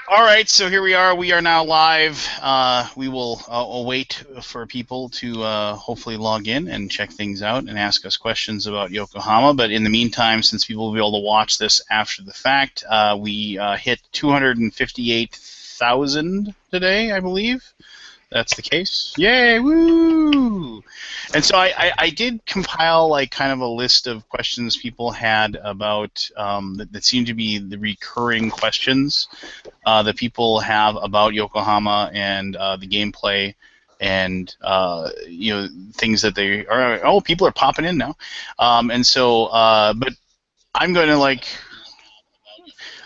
All right, so here we are. We are now live. We will wait for people to hopefully log in and check things out and ask us questions about Yokohama. But in the meantime, since people will be able to watch this after the fact, we hit 258,000 today, I believe. That's the case. Yay! Woo! And so I did compile like kind of a list of questions people had about that seem to be the recurring questions that people have about Yokohama and the gameplay and things that they are. Oh, people are popping in now, and so but I'm going to like.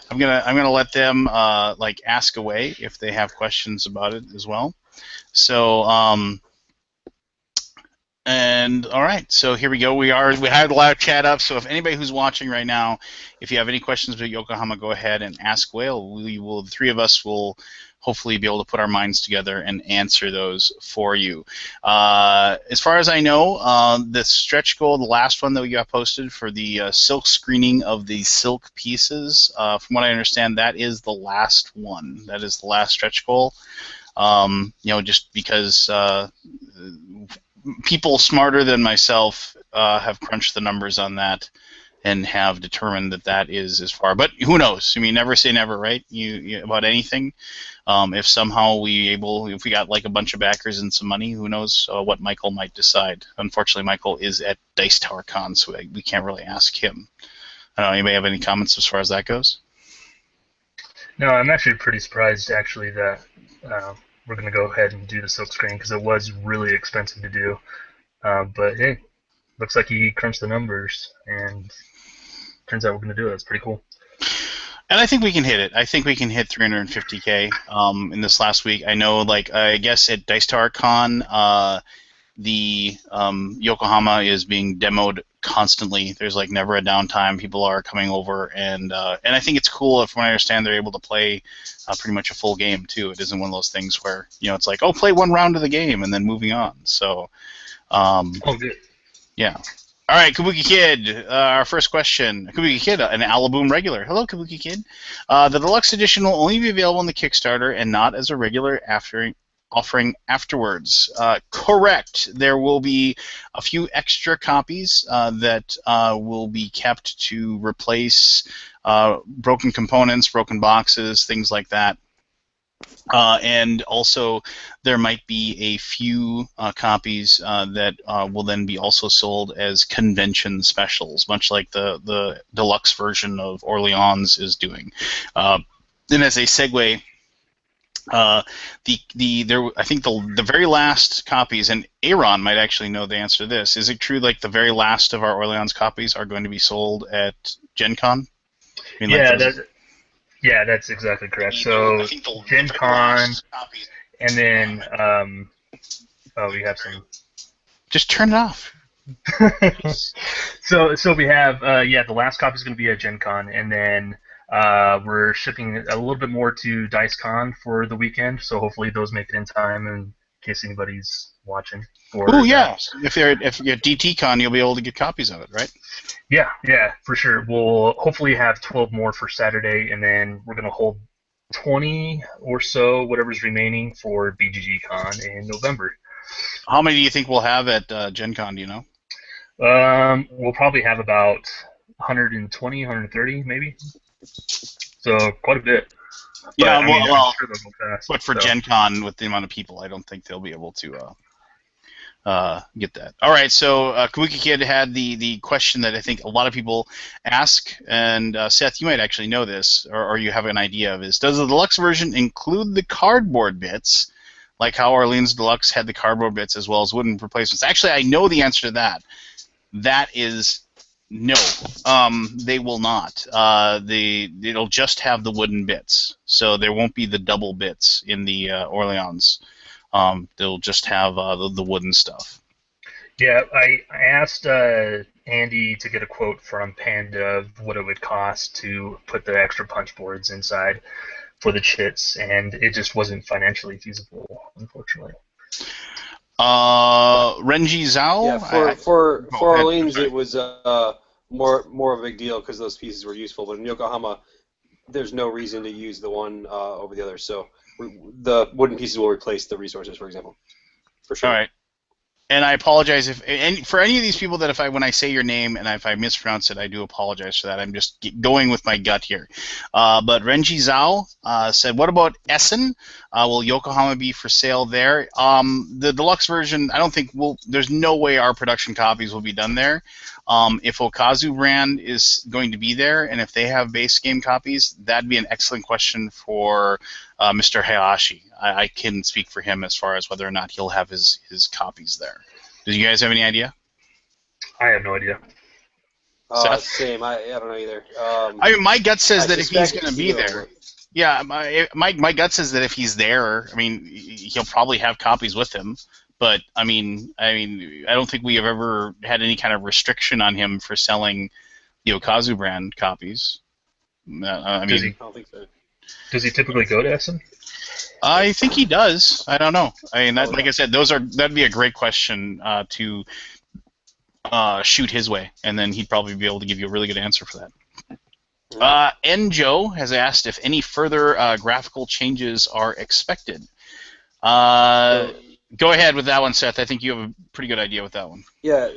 I'm gonna let them like ask away if they have questions about it as well. So, and all right, so here we go. We had a live chat up. So if anybody who's watching right now, if you have any questions about Yokohama, go ahead and ask Whale. The three of us will hopefully be able to put our minds together and answer those for you. As far as I know, the stretch goal, the last one that we got posted for the silk screening of the silk pieces, from what I understand, that is the last one. That is the last stretch goal. Just because people smarter than myself have crunched the numbers on that and have determined that that is as far. But who knows? I mean, never say never, right? You about anything. If somehow if we got like a bunch of backers and some money, who knows what Michael might decide. Unfortunately, Michael is at Dice Tower Con, so we can't really ask him. I don't know. Anybody have any comments as far as that goes? No, I'm actually pretty surprised actually that we're going to go ahead and do the silk screen because it was really expensive to do. But hey, looks like he crunched the numbers and turns out we're going to do it. It's pretty cool. And I think we can hit it. I think we can hit 350K in this last week. I know, like, I guess at Dice Tower Con, the Yokohama is being demoed constantly. There's like never a downtime. People are coming over, and I think it's cool. If, when I understand, they're able to play pretty much a full game too. It isn't one of those things where it's like, oh, play one round of the game and then moving on. So, Oh, good. yeah. All right, Kabuki Kid. Our first question. Kabuki Kid, an Alaboom regular. Hello, Kabuki Kid. The deluxe edition will only be available on the Kickstarter and not as a regular offering afterwards. Correct. There will be a few extra copies that will be kept to replace broken components, broken boxes, things like that. And also, there might be a few copies that will then be also sold as convention specials, much like the deluxe version of Orleans is doing. Then, as a segue, I think the very last copies, and Aaron might actually know the answer to this. Is it true, like the very last of our Orleans copies are going to be sold at Gen Con? I mean, Yeah, like that's exactly correct. So Gen Con, and then oh, we have some. just turn it off. So we have the last copy is going to be at Gen Con, and then we're shipping a little bit more to DiceCon for the weekend. So hopefully those make it in time, in case anybody's watching. Oh yeah, if you're at DTCon, you'll be able to get copies of it, right? Yeah, for sure. We'll hopefully have 12 more for Saturday, and then we're going to hold 20 or so, whatever's remaining, for BGG Con in November. How many do you think we'll have at Gen Con, do you know? We'll probably have about 120, 130, maybe. So quite a bit. Yeah, but, well, sure they'll go fast, but for so. Gen Con, with the amount of people, I don't think they'll be able to get that. All right, so Kabuki Kid had the question that I think a lot of people ask, and Seth, you might actually know this, or you have an idea of this. Does the deluxe version include the cardboard bits, like how Orleans Deluxe had the cardboard bits as well as wooden replacements? Actually, I know the answer to that. That is no. They will not. It'll just have the wooden bits, so there won't be the double bits in the Orleans. They'll just have the wooden stuff. Yeah, I asked Andy to get a quote from Panda of what it would cost to put the extra punch boards inside for the chits, and it just wasn't financially feasible, unfortunately. Renji Zhao? Yeah, for Orleans, it was more of a big deal because those pieces were useful. But in Yokohama, there's no reason to use the one over the other. So the wooden pieces will replace the resources, for example, for All sure. right. And I apologize for any of these people that when I say your name and if I mispronounce it, I do apologize for that. I'm just going with my gut here. But Renji Zhao said, "What about Essen? Will Yokohama be for sale there?" The deluxe version, I don't think there's no way our production copies will be done there. If Okazu brand is going to be there, and if they have base game copies, that'd be an excellent question for Mr. Hayashi. I can speak for him as far as whether or not he'll have his copies there. Do you guys have any idea? I have no idea. Seth? Same. I don't know either. I mean, my gut says I that if he's suspect going to he be will, there, but yeah, my gut says that if he's there, I mean, he'll probably have copies with him. But I don't think we have ever had any kind of restriction on him for selling the Okazu brand copies. I Does mean, he I don't think so. does he typically go to Essen? I think he does. I don't know. I mean, Probably. like I said, that'd be a great question to shoot his way, and then he'd probably be able to give you a really good answer for that. Joe has asked if any further graphical changes are expected. So, Go ahead with that one, Seth. I think you have a pretty good idea with that one. yeah.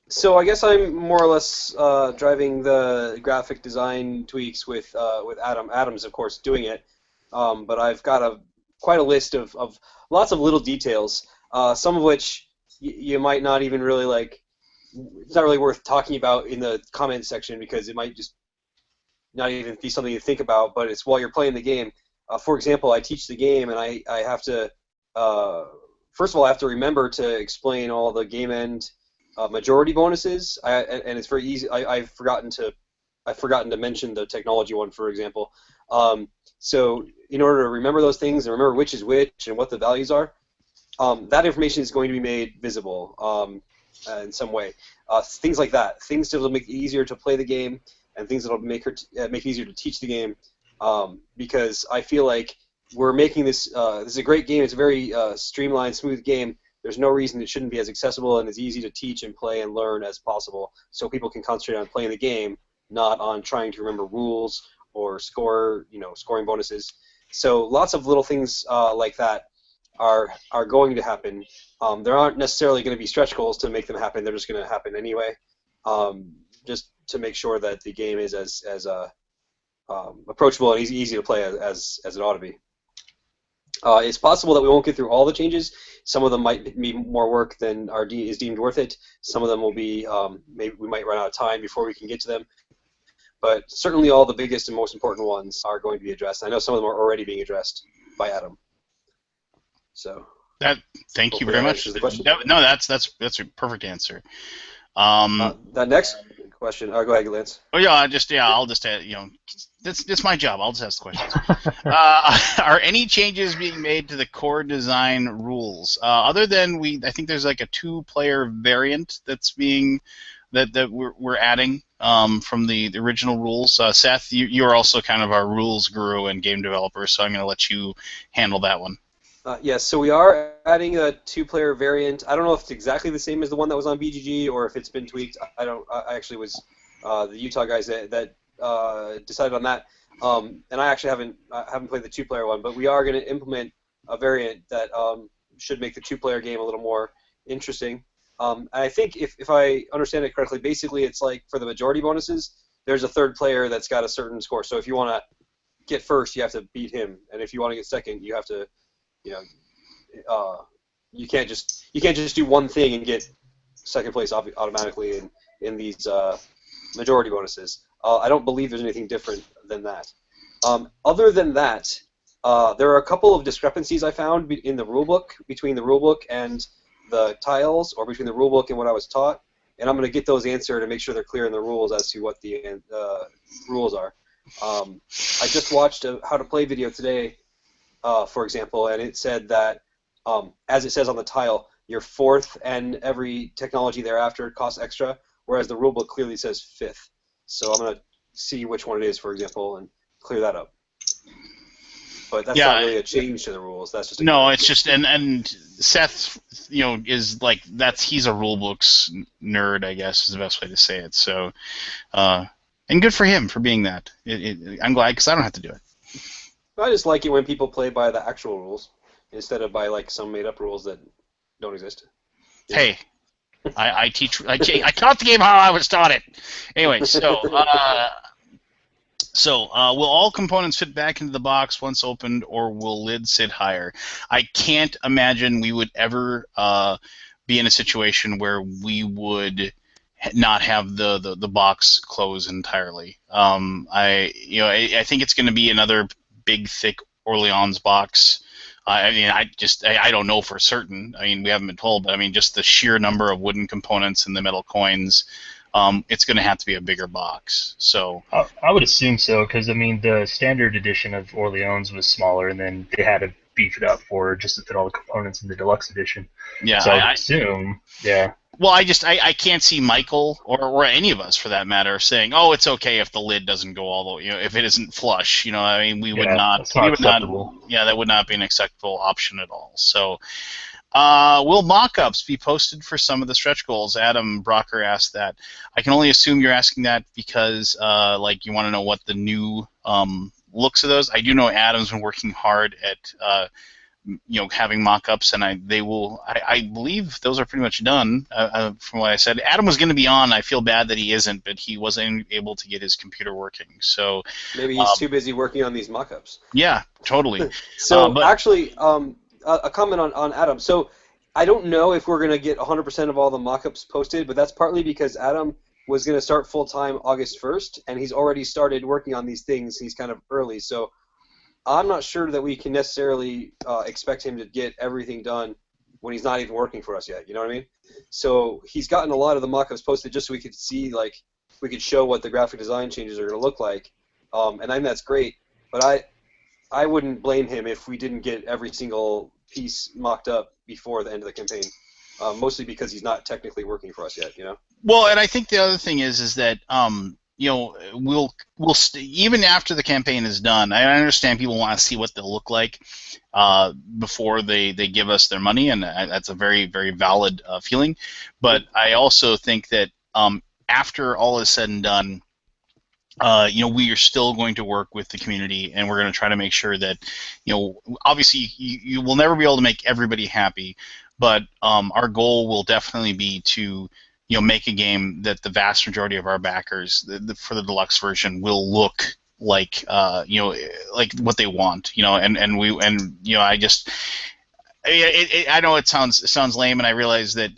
So I guess I'm more or less driving the graphic design tweaks with Adam. Adam's of course doing it, but I've got quite a list of lots of little details. Some of which you might not even really like. It's not really worth talking about in the comment section because it might just not even be something to think about. But it's while you're playing the game. For example, I teach the game and I have to first of all I have to remember to explain all the game end majority bonuses, and it's very easy. I've forgotten to mention the technology one, for example. So in order to remember those things and remember which is which and what the values are, that information is going to be made visible in some way. Things like that, things that will make it easier to play the game, and things that will make it easier to teach the game. Because I feel like we're making this. This is a great game. It's a very streamlined, smooth game. There's no reason it shouldn't be as accessible and as easy to teach and play and learn as possible, so people can concentrate on playing the game, not on trying to remember rules or scoring bonuses. So lots of little things like that are going to happen. There aren't necessarily going to be stretch goals to make them happen. They're just going to happen anyway, just to make sure that the game is as approachable and easy to play as it ought to be. It's possible that we won't get through all the changes. Some of them might be more work than is deemed worth it. Some of them will be maybe we might run out of time before we can get to them. But certainly all the biggest and most important ones are going to be addressed. I know some of them are already being addressed by Adam. So Thank you hopefully very that much. answers the question. No, that's a perfect answer. That next question. Go ahead, Lance. Oh yeah, I'll just that's my job. I'll just ask the questions. Are any changes being made to the core design rules? Other than I think there's like a 2-player variant that's being that we're adding from the original rules. Seth, you're also kind of our rules guru and game developer, so I'm going to let you handle that one. Yes, so we are adding a 2-player variant. I don't know if it's exactly the same as the one that was on BGG or if it's been tweaked. I don't. I actually was the Utah guys that decided on that, and I actually haven't played the 2-player one. But we are going to implement a variant that should make the 2-player game a little more interesting. And I think if I understand it correctly, basically it's like for the majority bonuses, there's a third player that's got a certain score. So if you want to get first, you have to beat him, and if you want to get second, you have to. You can't just do one thing and get second place automatically in these majority bonuses. I don't believe there's anything different than that. Other than that, there are a couple of discrepancies I found in the rulebook between the rulebook and the tiles, or between the rulebook and what I was taught, and I'm going to get those answered and make sure they're clear in the rules as to what the rules are. I just watched a how to play video today. For example, and it said that, as it says on the tile, your 4th and every technology thereafter costs extra, whereas the rulebook clearly says 5th. So I'm going to see which one it is, for example, and clear that up. But that's not really a change to the rules. That's just it's just and Seth, is he's a rulebooks nerd, I guess is the best way to say it. So, And good for him for being that. I'm glad because I don't have to do it. I just like it when people play by the actual rules instead of by like some made up rules that don't exist. You know? Hey, I teach. I taught the game how I was taught it. Anyway, will all components fit back into the box once opened, or will lids sit higher? I can't imagine we would ever be in a situation where we would not have the box close entirely. I think it's going to be another big, thick Orleans box. I don't know for certain. I mean, we haven't been told, but I mean, just the sheer number of wooden components and the metal coins, it's going to have to be a bigger box. So I would assume so, because I mean the standard edition of Orleans was smaller, and then they had to beef it up for just to fit all the components in the deluxe edition. yeah, So I would assume, yeah. well, I can't see Michael or any of us for that matter saying, oh, it's okay if the lid doesn't go all the way, if it isn't flush. I mean, we would Yeah, not, that's not acceptable. yeah, that would not be an acceptable option at all. So. Will mock-ups be posted for some of the stretch goals? Adam Brocker asked that. I can only assume you're asking that because, you want to know what the new looks of those. I do know Adam's been working hard at, having mock-ups, and I believe those are pretty much done. From what I said, Adam was going to be on. I feel bad that he isn't, but he wasn't able to get his computer working. So maybe he's too busy working on these mock-ups. Yeah, totally. So actually. A comment on Adam. So I don't know if we're going to get 100% of all the mock-ups posted, but that's partly because Adam was going to start full-time August 1st, and he's already started working on these things. He's kind of early, so I'm not sure that we can necessarily expect him to get everything done when he's not even working for us yet. You know what I mean? So he's gotten a lot of the mock-ups posted just so we could see, we could show what the graphic design changes are going to look like, and I think that's great. But I wouldn't blame him if we didn't get every single piece mocked up before the end of the campaign, mostly because he's not technically working for us yet, Well, and I think the other thing is that we'll even after the campaign is done. I understand people want to see what they'll look like before they give us their money, and that's a very, very valid feeling. But I also think that after all is said and done, we are still going to work with the community, and we're going to try to make sure that, obviously you will never be able to make everybody happy, but our goal will definitely be to, make a game that the vast majority of our backers for the deluxe version will look like, like what they want, I know it sounds lame, and I realize that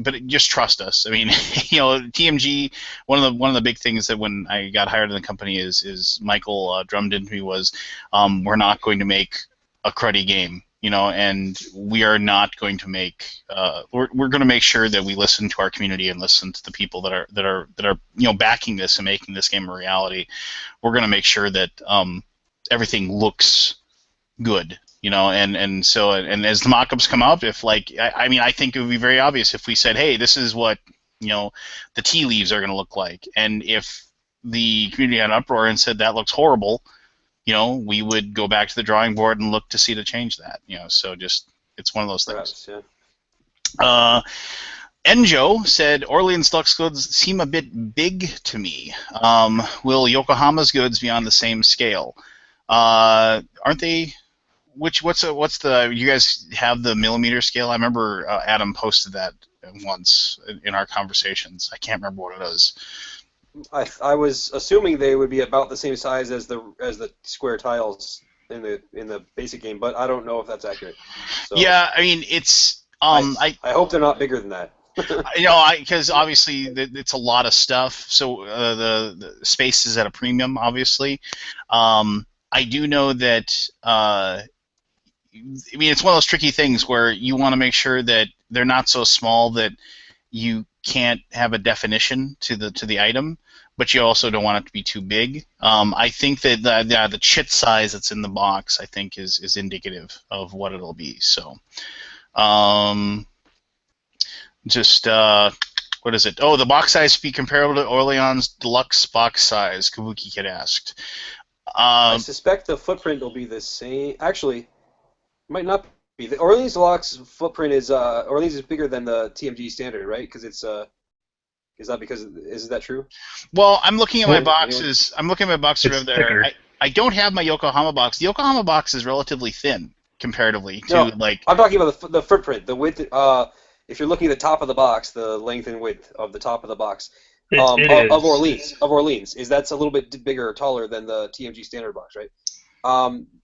but just trust us. I mean, TMG. One of the big things that when I got hired in the company is Michael drummed into me was, we're not going to make a cruddy game, and we are not going to make. We're going to make sure that we listen to our community and listen to the people that are backing this and making this game a reality. We're going to make sure that everything looks good. And as the mock-ups come up, if I think it would be very obvious if we said, hey, this is what the tea leaves are going to look like, and if the community had an uproar and said that looks horrible, we would go back to the drawing board and look to see to change that. So just it's one of those things. Perhaps, yeah. Enjo said Orleans Deluxe goods seem a bit big to me. Will Yokohama's goods be on the same scale? Aren't they? What's the you guys have the millimeter scale? I remember Adam posted that once in our conversations. I can't remember what it is. I was assuming they would be about the same size as the square tiles in the basic game, but I don't know if that's accurate. So yeah, I mean it's I hope they're not bigger than that. Because obviously it's a lot of stuff. So the space is at a premium, obviously. I do know that. I mean, it's one of those tricky things where you want to make sure that they're not so small that you can't have a definition to the item, but you also don't want it to be too big. I think that the chit size that's in the box, I think, is indicative of what it'll be. So, what is it? Oh, the box size be comparable to Orleans Deluxe box size, Kabuki Kid asked. I suspect the footprint will be the same. Actually, might not be. The Orleans Deluxe footprint is Orleans is bigger than the TMG standard, right? Because it's Is that true? Well, I'm looking at my Well, boxes. I'm looking at my boxes it's over there. thicker. I don't have my Yokohama box. The Yokohama box is relatively thin comparatively to No, like. I'm talking about the footprint, the width. If you're looking at the top of the box, the length and width of the top of the box, It of is. Orleans, is that's a little bit bigger or taller than the TMG standard box, right?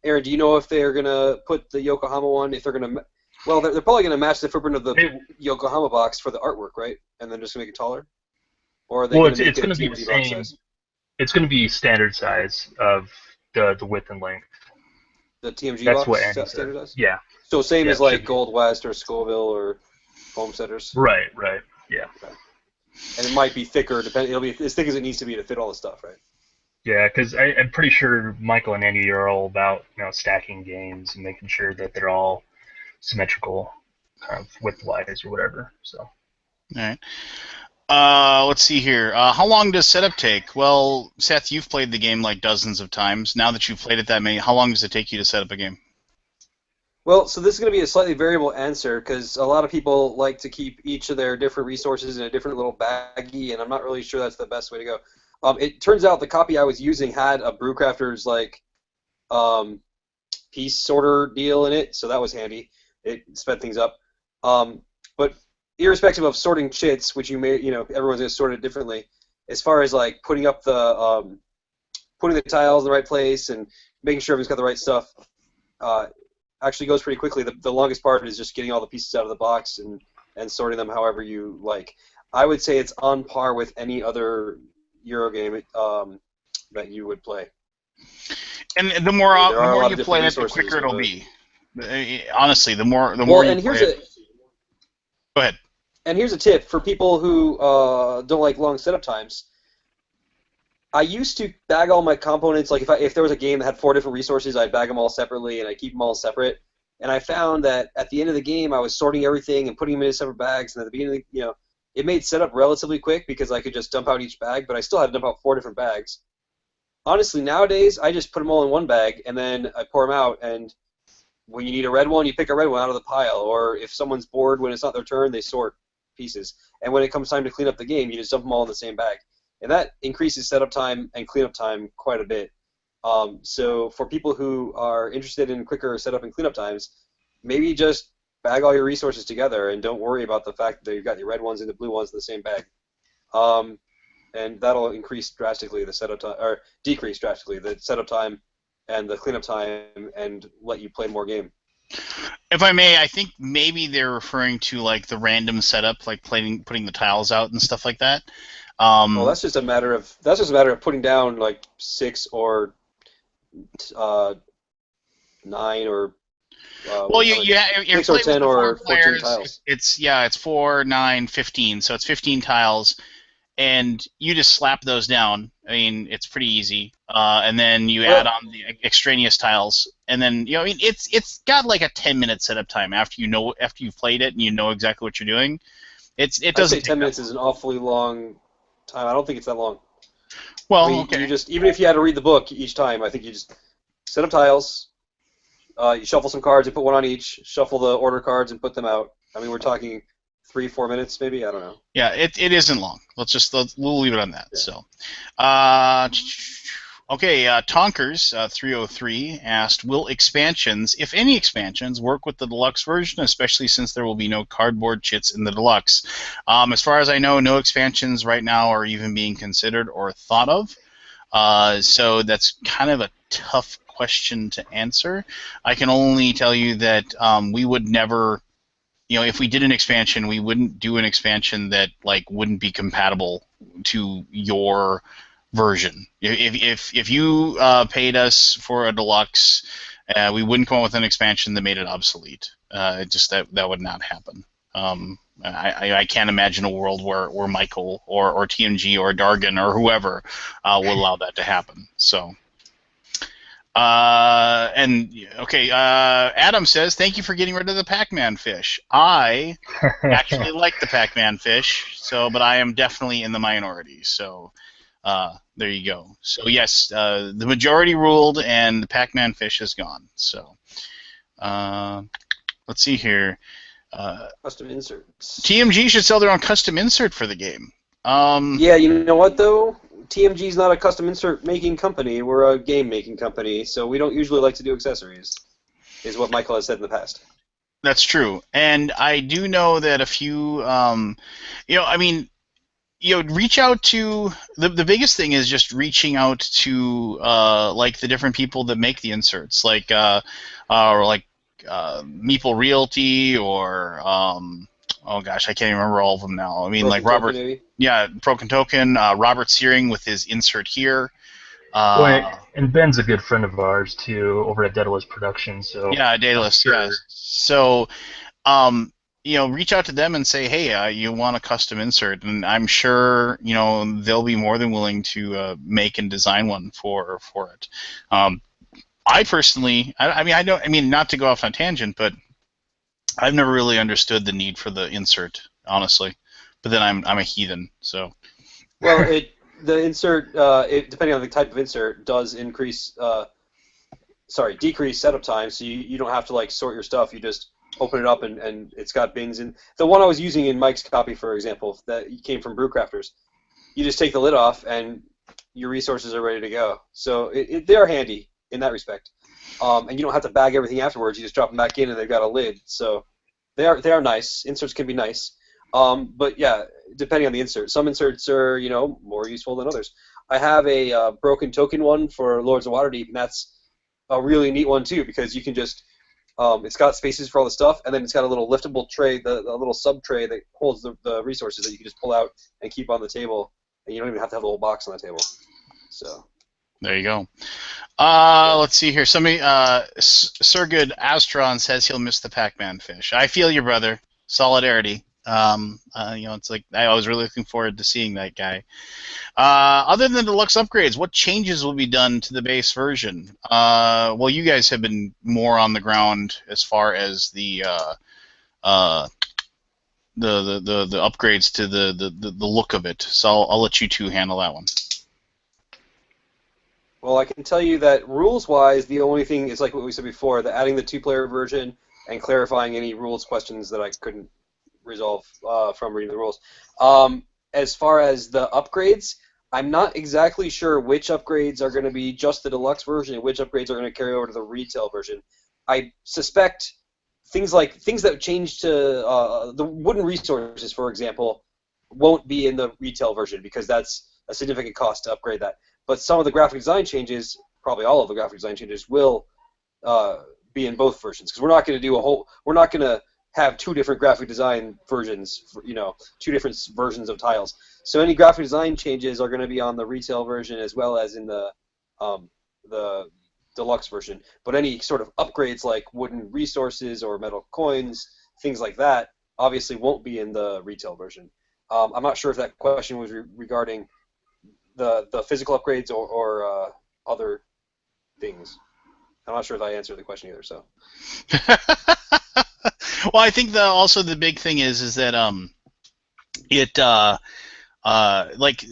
Aaron, do you know if they're gonna put the Yokohama one? If they're gonna, well, they're probably gonna match the footprint of the It, Yokohama box for the artwork, right? And then just make it taller, or are they well, gonna it's make it a going to be the TMG box same. size? It's going to be standard size of the width and length. The TMG That's box what Andy said. standard size? Yeah, So same yeah, as it should like be. Gold West or Scoville or Homesteaders. Right, right. Yeah, Okay. And it might be thicker, depending. It'll be as thick as it needs to be to fit all the stuff, right? yeah. Because I'm pretty sure Michael and Andy are all about stacking games and making sure that they're all symmetrical, kind of width-wise or whatever. So. All right. Let's see here. How long does setup take? Well, Seth, you've played the game like dozens of times. Now that you've played it that many, how long does it take you to set up a game? Well, so this is going to be a slightly variable answer because a lot of people like to keep each of their different resources in a different little baggie, and I'm not really sure that's the best way to go. It turns out the copy I was using had a Brewcrafters like um, piece sorter deal in it, so that was handy. It sped things up. But irrespective of sorting chits, which everyone's going to sort it differently. As far as like putting the tiles in the right place and making sure everyone's got the right stuff, uh, actually goes pretty quickly. The longest part is just getting all the pieces out of the box and sorting them however you like. I would say it's on par with any other Euro game that you would play. And the I mean, there the are a more lot you of different play it, the resources, quicker it'll but be. Honestly, the more well, you play it. Go ahead. and here's a tip for people who don't like long setup times. I used to bag all my components, like if there was a game that had 4 different resources, I'd bag them all separately and I keep them all separate. And I found that at the end of the game, I was sorting everything and putting them into separate bags. And at the beginning, it made setup relatively quick because I could just dump out each bag, but I still had to dump out 4 different bags. Honestly, nowadays, I just put them all in one bag and then I pour them out. And when you need a red one, you pick a red one out of the pile. Or if someone's bored when it's not their turn, they sort pieces. And when it comes time to clean up the game, you just dump them all in the same bag. And that increases setup time and cleanup time quite a bit. So for people who are interested in quicker setup and cleanup times, maybe just bag all your resources together and don't worry about the fact that you've got your red ones and the blue ones in the same bag. And that'll increase drastically the setup time, or decrease drastically the setup time and the cleanup time, and let you play more game. If I may, I think maybe they're referring to like the random setup, like putting the tiles out and stuff like that. Well, that's just a matter of putting down like 6 or 9 or Well, you're 6 or playing with 10 the four or 14 players. tiles. It's 4, 9, 15. So it's 15 tiles, and you just slap those down. I mean, it's pretty easy. And then you add Well, on the extraneous tiles, and then I mean, it's got like a 10-minute setup time after you've played it and you know exactly what you're doing. It I'd say doesn't take 10 that minutes long. is an awfully long time. I don't think it's that long. I Well, mean, okay. you just even if you had to read the book each time, I think you just set up tiles, you shuffle some cards and put one on each, shuffle the order cards and put them out. I mean, we're talking 3-4 minutes maybe. I don't know. Yeah, it isn't long. We'll leave it on that. Yeah. So, okay. Tonkers 303 asked, will expansions, if any expansions, work with the deluxe version, especially since there will be no cardboard chits in the deluxe? As far as I know, no expansions right now are even being considered or thought of. So that's kind of a tough question to answer. I can only tell you that we would never. If we did an expansion, we wouldn't do an expansion that like wouldn't be compatible to your version. If you paid us for a deluxe, we wouldn't come up with an expansion that made it obsolete. Just that would not happen. I can't imagine a world where Michael or TMG or Dargan or whoever will allow that to happen. So. Adam says, thank you for getting rid of the Pac-Man fish. I actually like the Pac-Man fish, but I am definitely in the minority. So there you go. So yes, the majority ruled, and the Pac-Man fish is gone. So let's see here. Custom inserts. TMG should sell their own custom insert for the game. Yeah, you know what though? TMG is not a custom insert making company. We're a game making company, so we don't usually like to do accessories. Is what Michael has said in the past. That's true, and I do know that a few, I mean, reach out to the biggest thing is just reaching out to like the different people that make the inserts, like or like Meeple Realty or oh gosh, I can't even remember all of them now. I mean, like Broken Token, Robert, maybe. yeah, Broken Token, Robert Searing with his insert here. Well, Uh, and Ben's a good friend of ours too, over at Daedalus Productions. So yeah, I'm Daedalus, yeah. sure. So reach out to them and say, hey, you want a custom insert, and I'm sure they'll be more than willing to make and design one for it. I personally, I don't, I mean, not to go off on a tangent, but I've never really understood the need for the insert, honestly. But then I'm a heathen, so. Well, the insert, depending on the type of insert, does decrease setup time, so you don't have to like sort your stuff. You just open it up and it's got bins. And the one I was using in Mike's copy, for example, that came from Brewcrafters, you just take the lid off and your resources are ready to go. So they are handy in that respect. And you don't have to bag everything afterwards. You just drop them back in and they've got a lid. So they are nice. Inserts can be nice. But yeah, depending on the insert. Some inserts are, more useful than others. I have a Broken Token one for Lords of Waterdeep, and that's a really neat one too, because you can just it's got spaces for all the stuff, and then it's got a little liftable tray, the little sub tray that holds the resources that you can just pull out and keep on the table, and you don't even have to have the whole box on the table. So There you go. yeah. Let's see here. Somebody, Sir Good Astron says he'll miss the Pac-Man fish. I feel you, brother. Solidarity. It's like I was really looking forward to seeing that guy. Other than the deluxe upgrades, what changes will be done to the base version? Well, you guys have been more on the ground as far as the upgrades to the look of it. So I'll let you two handle that one. Well, I can tell you that rules-wise, the only thing is like what we said before, the adding the two-player version and clarifying any rules questions that I couldn't resolve from reading the rules. As far as the upgrades, I'm not exactly sure which upgrades are going to be just the deluxe version and which upgrades are going to carry over to the retail version. I suspect things that change to the wooden resources, for example, won't be in the retail version because that's a significant cost to upgrade that. But some of the graphic design changes, probably all of the graphic design changes, will be in both versions because we're not going to we're not going to have two different graphic design versions, two different versions of tiles. So any graphic design changes are going to be on the retail version as well as in the deluxe version. But any sort of upgrades like wooden resources or metal coins, things like that, obviously won't be in the retail version. I'm not sure if that question was regarding the physical upgrades or other things. I'm not sure if I answered the question either. So. Well, I think also the big thing is that it like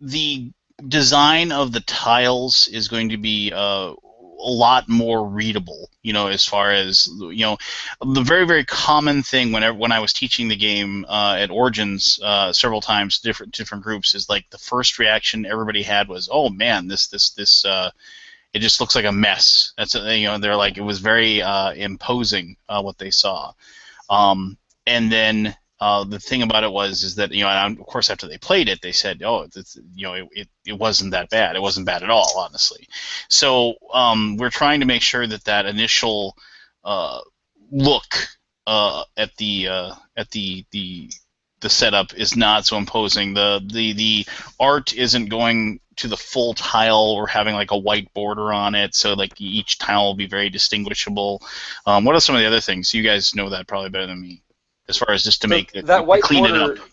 the design of the tiles is going to be a lot more readable, as far as the very, very common thing when I was teaching the game at Origins several times, different groups, is like the first reaction everybody had was, oh man, this it just looks like a mess. That's they're like, it was very imposing what they saw, and then the thing about it is that and of course after they played it, they said, oh, it wasn't that bad. It wasn't bad at all, honestly. So we're trying to make sure that initial look at the setup is not so imposing. The art isn't going to the full tile or having like a white border on it, so like each tile will be very distinguishable. What are some of the other things? You guys know that probably better than me, as far as just to make it, that white clean border, it up.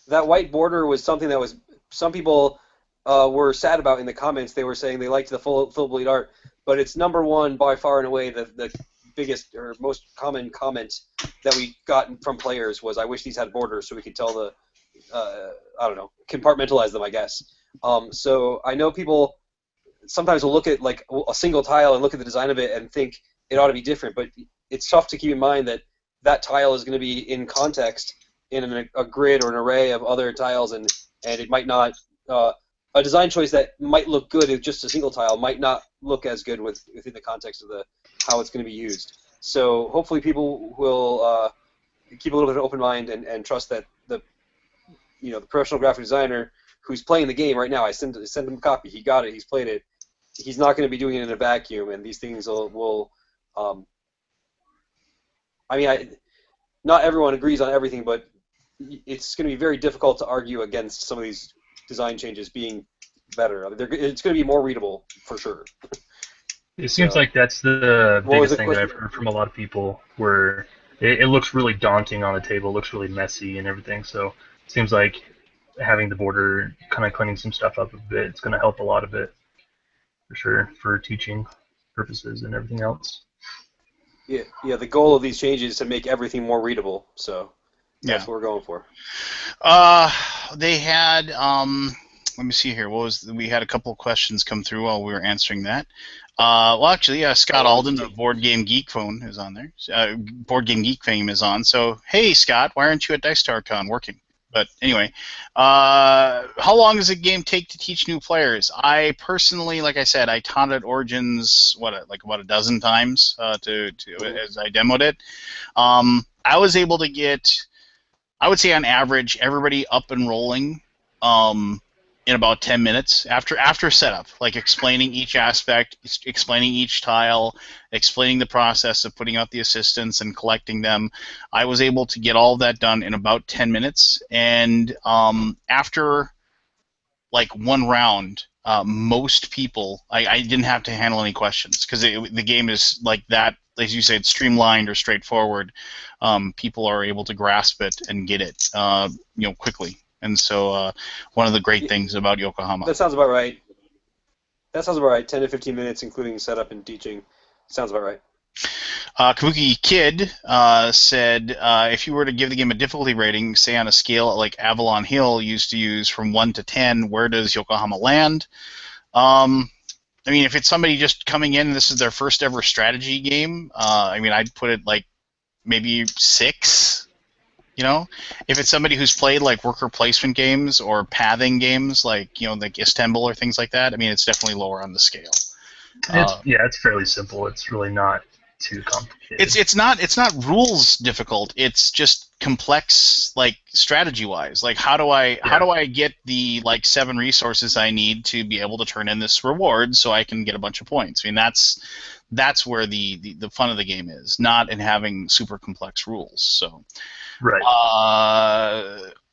That white border was something that was some people were sad about in the comments. They were saying they liked the full bleed art, but it's number one by far and away the biggest or most common comment that we got from players was, I wish these had borders so we could tell the I don't know, compartmentalize them, I guess. So I know people sometimes will look at like a single tile and look at the design of it and think it ought to be different, but it's tough to keep in mind that that tile is going to be in context in a grid or an array of other tiles, and it might not. A design choice that might look good with just a single tile might not look as good within the context of how it's going to be used. So hopefully people will keep a little bit of open mind and trust that the professional graphic designer who's playing the game right now, I sent him a copy. He got it. He's played it. He's not going to be doing it in a vacuum, and these things will not everyone agrees on everything, but it's going to be very difficult to argue against some of these design changes being better. It's going to be more readable for sure. It seems like that's the biggest thing that I've heard from a lot of people, where it looks really daunting on the table, it looks really messy and everything. So it seems like having the border, kind of cleaning some stuff up a bit, it's going to help a lot of it, for sure, for teaching purposes and everything else. Yeah. The goal of these changes is to make everything more readable. So that's what we're going for. They had let me see here. We had a couple of questions come through while we were answering that. Well, actually, Scott Alden of Board Game Geek Phone is on there. Board Game Geek Fame is on. So, hey, Scott, why aren't you at Dice Tower Con working? But anyway, how long does a game take to teach new players? I personally, like I said, I taught at Origins about a dozen times as I demoed it. I was able to get, I would say on average, everybody up and rolling in about 10 minutes after setup, like explaining each aspect, explaining each tile, explaining the process of putting out the assistants and collecting them. I was able to get all of that done in about 10 minutes, and after like one round, most people, I didn't have to handle any questions because the game is like that, as you said, streamlined or straightforward. People are able to grasp it and get it quickly. And so one of the great things about Yokohama. That sounds about right. 10 to 15 minutes, including setup and teaching. Sounds about right. Kabuki Kid said, if you were to give the game a difficulty rating, say on a scale like Avalon Hill used to use from 1 to 10, where does Yokohama land? I mean, if it's somebody just coming in and this is their first ever strategy game, I'd put it like maybe 6. If it's somebody who's played like worker placement games or pathing games like Istanbul or things like that, it's definitely lower on the scale. It's fairly simple. It's really not too complicated. It's not rules difficult. It's just complex, like strategy wise. Like how do I get the 7 resources I need to be able to turn in this reward so I can get a bunch of points? That's where the fun of the game is, not in having super complex rules. So. Right.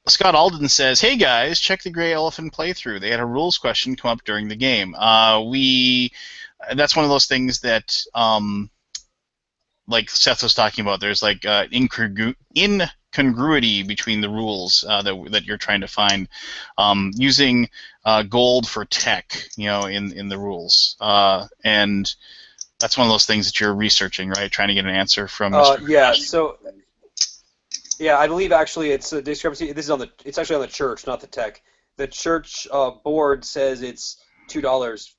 Scott Alden says, "Hey guys, check the Grey Elephant playthrough. They had a rules question come up during the game. That's one of those things that, like Seth was talking about. There's like incongruity between the rules that you're trying to find, using gold for tech, in the rules, and that's one of those things that you're researching, right? Trying to get an answer from. Yeah. So. Yeah, I believe actually it's a discrepancy. It's actually on the church, not the tech. The church board says it's $2,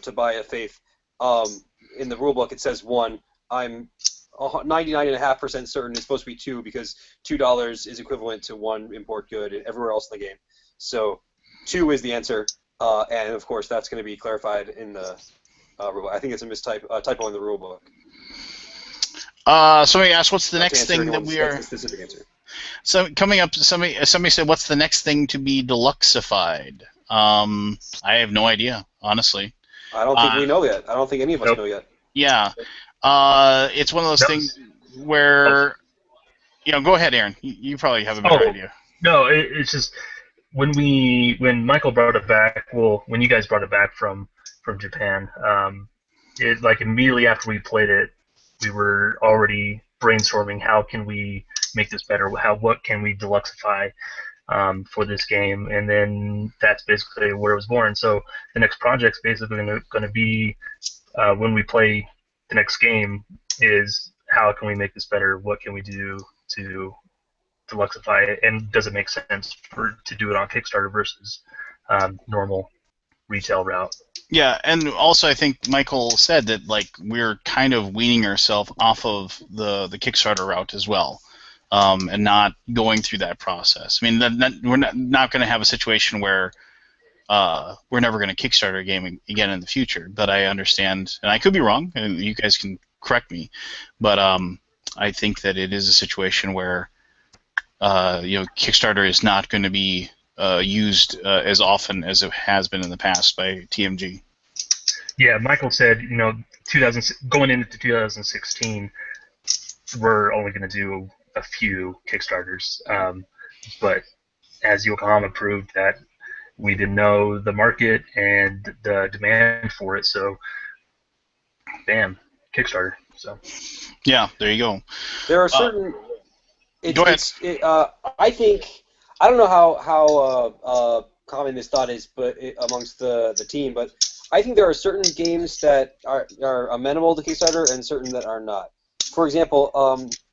to buy a faith. In the rule book it says 1. I'm 99.5% certain it's supposed to be 2 because $2 is equivalent to 1 import good everywhere else in the game. So 2 is the answer, and of course that's going to be clarified in the rule book. I think it's a typo in the rule book. Somebody asked, "What's the next thing that we are?" That's the specific answer. So coming up, somebody said, "What's the next thing to be deluxeified?" I have no idea, honestly. I don't think we know yet. I don't think any of us know yet. Yeah, it's one of those things where, go ahead, Aaron. You probably have a better idea. No, it's just when Michael brought it back. Well, when you guys brought it back from Japan, immediately after we played it. We were already brainstorming how can we make this better, what can we deluxify for this game, and then that's basically where it was born. So the next project's basically going to be when we play the next game is how can we make this better, what can we do to deluxify it, and does it make sense to do it on Kickstarter versus normal retail route. Yeah, and also I think Michael said that we're kind of weaning ourselves off of the Kickstarter route as well. and not going through that process. I mean, we're not going to have a situation where we're never going to Kickstarter a game again in the future. But I understand, and I could be wrong, and you guys can correct me. But I think that it is a situation where Kickstarter is not going to be used as often as it has been in the past by TMG. Yeah, Michael said, going into 2016, we're only going to do a few Kickstarters. But as Yokohama proved that we didn't know the market and the demand for it, so bam, Kickstarter. So yeah, there you go. There are certain. Go ahead. I think I don't know how common this thought is, but amongst the team, but I think there are certain games that are amenable to Kickstarter and certain that are not. For example,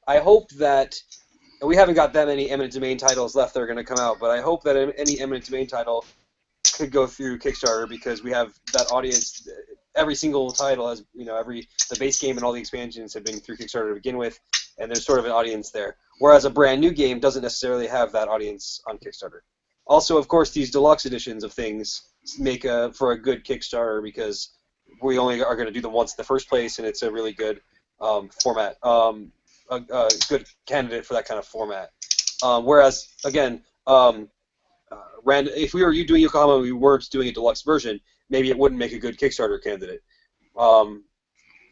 I hope that we haven't got that many eminent domain titles left that are going to come out, but I hope that any eminent domain title could go through Kickstarter because we have that audience. Every single title has, the base game and all the expansions have been through Kickstarter to begin with, and there's sort of an audience there. Whereas a brand new game doesn't necessarily have that audience on Kickstarter. Also, of course, these deluxe editions of things make for a good Kickstarter because we only are going to do them once in the first place, and it's a really good format, a good candidate for that kind of format. Whereas, again, if we were doing Yokohama and we weren't doing a deluxe version, maybe it wouldn't make a good Kickstarter candidate.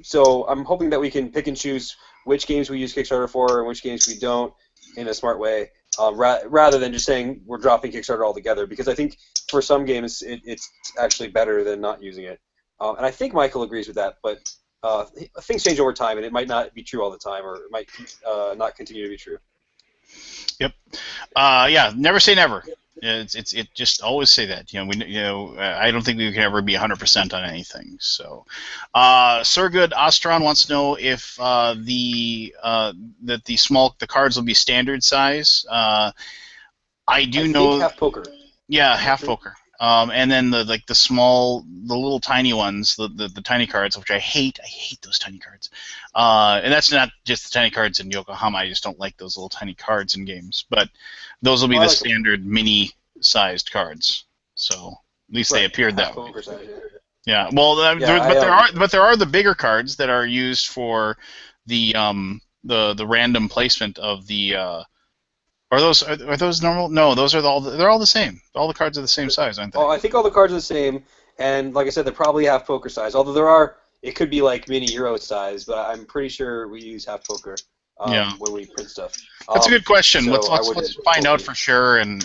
So I'm hoping that we can pick and choose which games we use Kickstarter for and which games we don't in a smart way, rather than just saying we're dropping Kickstarter altogether, because I think for some games it's actually better than not using it. And I think Michael agrees with that, but things change over time, and it might not be true all the time, or it might not continue to be true. Yep. Yeah. Never say never. It just always say that. I don't think we can ever be 100% on anything. So, Sir Good Ostron wants to know if the cards will be standard size. I know. Half poker. Yeah, half poker. And then the little tiny ones, the tiny cards, which I hate. I hate those tiny cards. And that's not just the tiny cards in Yokohama. I just don't like those little tiny cards in games. But those will be the standard mini-sized cards. So at least they appeared that way. Yeah. Well, there are the bigger cards that are used for the random placement of the. Are those normal? No, those are they're all the same. All the cards are the same size, aren't they? Oh, I think all the cards are the same, and like I said, they're probably half poker size. Although it could be like mini Euro size, but I'm pretty sure we use half poker when we print stuff. That's a good question. So let's find out for sure, and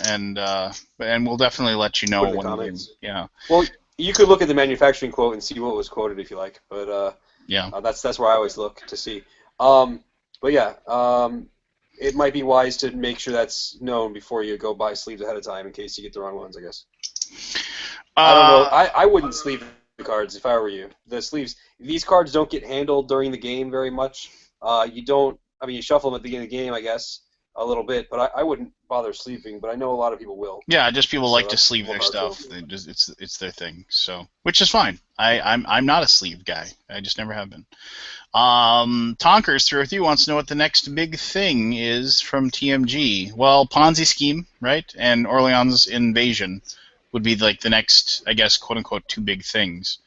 we'll definitely let you know when. Yeah. Well, you could look at the manufacturing quote and see what was quoted if you like, but that's where I always look to see. But yeah. It might be wise to make sure that's known before you go buy sleeves ahead of time in case you get the wrong ones, I guess. I don't know. I wouldn't sleeve the cards if I were you. The sleeves, these cards don't get handled during the game very much. You shuffle them at the beginning of the game, I guess, a little bit, but I wouldn't bother sleeving, but I know a lot of people will. Yeah, just people like to sleeve their stuff. It's their thing, so which is fine. I'm not a sleeve guy. I just never have been. Tonkers through with you wants to know what the next big thing is from TMG. Well, Ponzi scheme, right? And Orleans Invasion would be like the next, I guess, quote unquote, two big things.